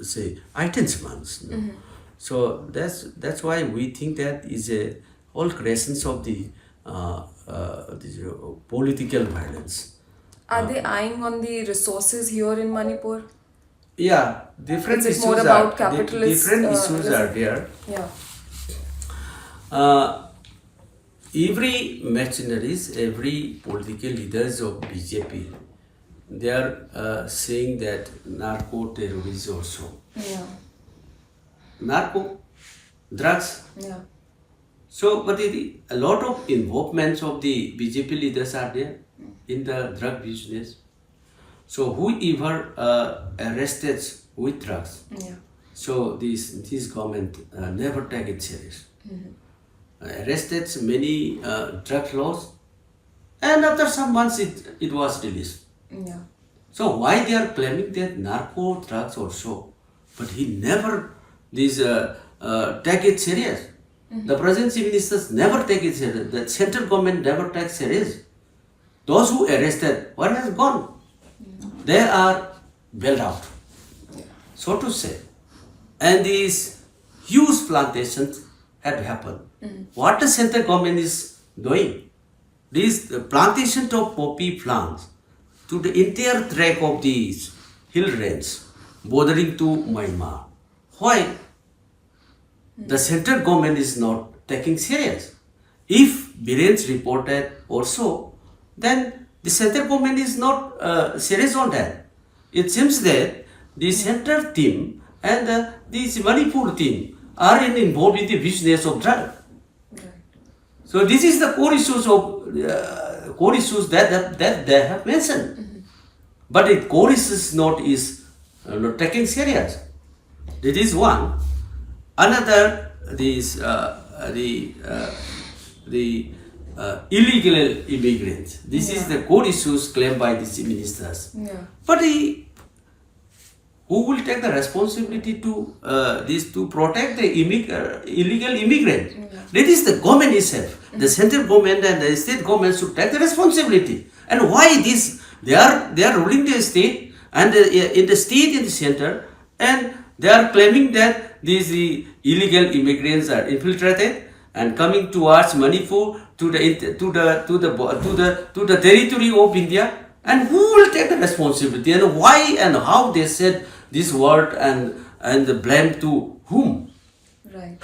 say 18 months. No? So that's why we think that is a all creations of the political violence. Are they eyeing on the resources here in Manipur? Yeah, different issues more about capitalist, different issues are there. Yeah. Every mercenaries, every political leaders of BJP, they are saying that narco terrorism also. Yeah. Narco, drugs. Yeah. So, but a lot of involvements of the BJP leaders are there in the drug business. So, whoever arrested with drugs, so this government never take it serious. Arrested many drug laws, and after some months it was released. Yeah. So why they are claiming that narco drugs also, but he never take it serious. The presidency ministers never take it serious. The central government never takes serious. Those who arrested, where has gone? They are bailed out, so to say. And these huge plantations had happened. What the central government is doing? This plantation of poppy plants to the entire track of these hill range bordering to Myanmar. Why? The central government is not taking serious. If Biren's reported also, then the central government is not serious on that. It seems that the central team and this Manipur team are involved in the business of drug. So this is the core issues that they have mentioned. But the core issues not taken serious. That is one. Another, the illegal immigrants. This is the core issues claimed by these ministers. But who will take the responsibility to to protect the illegal immigrants? That is the government itself. The central government and the state government should take the responsibility. And why this? They are ruling the state and in the state in the center, and they are claiming that these illegal immigrants are infiltrated and coming towards Manipur to the territory of India. And who will take the responsibility? And why and how they said this word and the blame to whom? Right.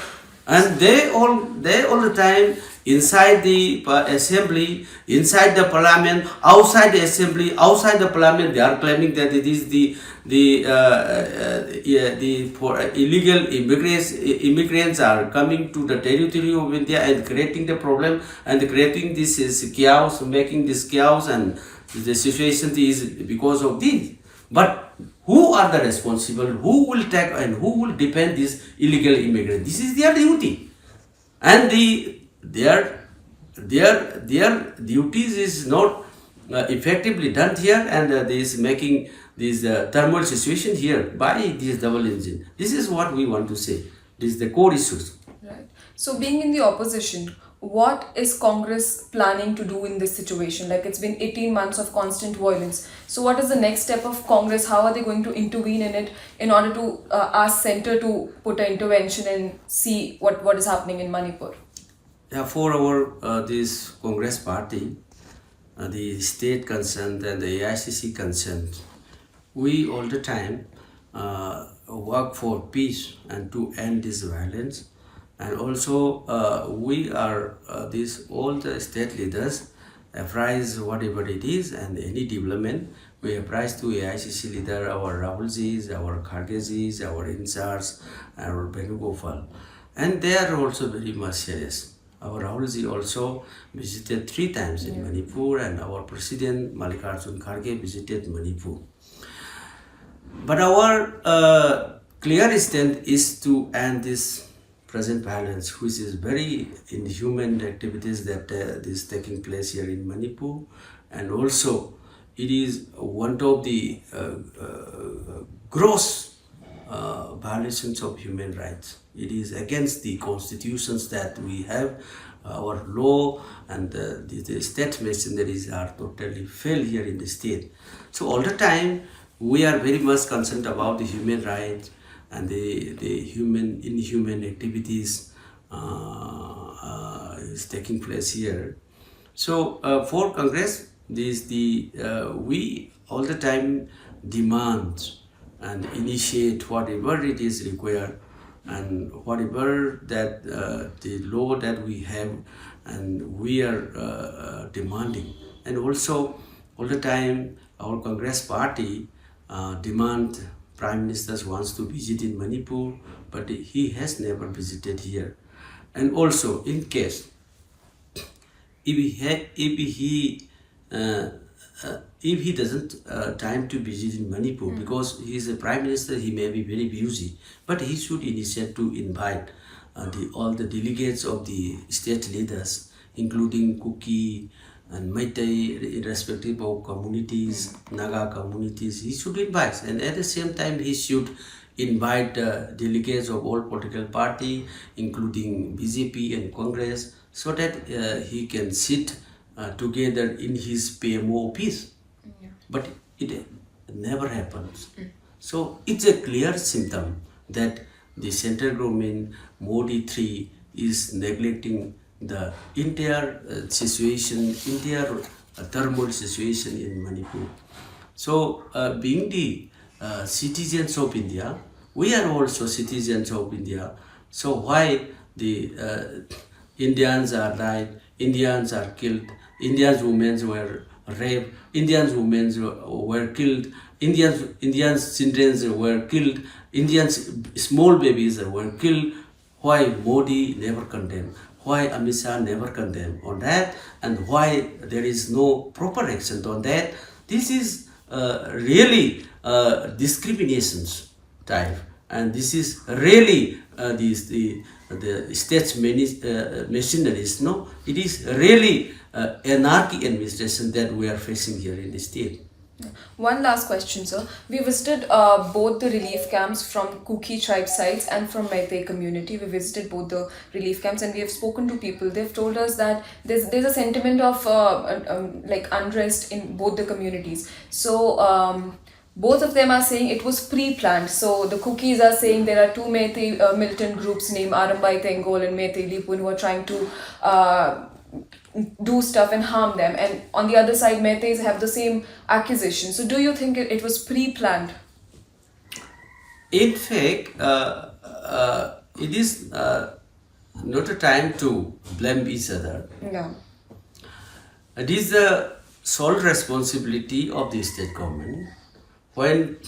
And they all the time inside the assembly, inside the parliament, outside the assembly, outside the parliament, they are claiming that it is the illegal immigrants are coming to the territory of India and creating the problem and creating this chaos, making this chaos, and the situation is because of this. But who are the responsible? Who will take and who will defend these illegal immigrants? This is their duty, and their duties is not effectively done here, and this making this turmoil situation here by this double engine. This is what we want to say. This is the core issues. Right. So, being in the opposition, what is Congress planning to do in this situation? Like, it's been 18 months of constant violence. So what is the next step of Congress? How are they going to intervene in it in order to ask Centre to put an intervention and see what is happening in Manipur? Yeah, for our this Congress party, the state concerned and the AICC concerned, we all the time work for peace and to end this violence. And also we are all the state leaders apprise whatever it is and any development. We apprise to AICC leader, our Rahuljis, our Khargejis, our in-charge, our Venugopal. And they are also very much serious. Our Rahulji also visited 3 times in Manipur, and our President Mallikarjun Kharge visited Manipur. But our clear stand is to end this present violence, which is very inhuman activities that is taking place here in Manipur, and also it is one of the gross violations of human rights. It is against the constitutions that we have. Our law and the state machineries are totally failed here in the state. So all the time we are very much concerned about the human rights and the inhuman activities is taking place here. So for Congress, we all the time demand and initiate whatever it is required and whatever that the law that we have and we are demanding. And also all the time our Congress party demand Prime Minister wants to visit in Manipur, but he has never visited here. And also in case if he doesn't time to visit in Manipur because he is a Prime Minister, he may be very busy, but he should initiate to invite all the delegates of the state leaders, including Kuki and Meitei, irrespective of communities, Naga communities. He should invite, and at the same time he should invite delegates of all political party, including BJP and Congress, so that he can sit together in his PMO office. But it never happens. So it's a clear symptom that the central government, Modi 3, is neglecting the entire situation, entire turmoil situation in Manipur. So, being the citizens of India, we are also citizens of India. So, why the Indians are died, Indians are killed, Indians women were raped, Indians women were killed, Indians children were killed, Indians small babies were killed. Why Modi never condemned? Why Amit Shah never condemned on that? And why there is no proper action on that? This is really discriminations type, and this is really the state's machineries. No, it is really anarchy administration that we are facing here in the state. One last question, sir. We visited both the relief camps from Kuki tribe sites and from Meitei community. We visited both the relief camps and we have spoken to people. They've told us that there's a sentiment of like unrest in both the communities. So both of them are saying it was pre-planned. So the Kukis are saying there are two Meitei militant groups named Arambai Tengol and Meitei Lipun who are trying to do stuff and harm them, and on the other side Meiteis have the same accusation. So do you think it was pre-planned? In fact, it is not a time to blame each other. Yeah. It is the sole responsibility of the state government. When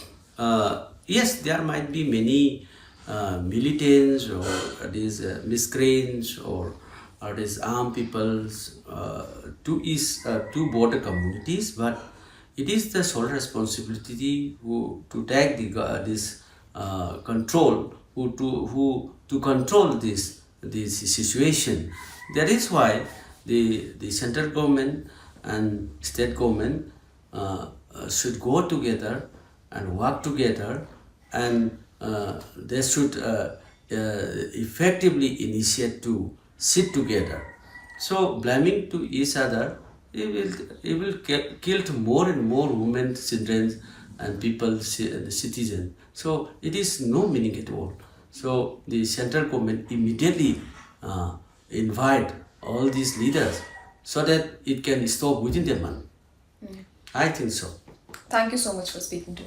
yes, there might be many militants or these miscreants or these armed peoples to border communities, but it is the sole responsibility to take this control, to control this situation. That is why the central government and state government should go together and work together, and they should effectively initiate to sit together. So blaming to each other, it will kill more and more women, children, and people, the citizens. So it is no meaning at all. So the central government immediately invite all these leaders so that it can stop within the month. I think so. Thank you so much for speaking to us.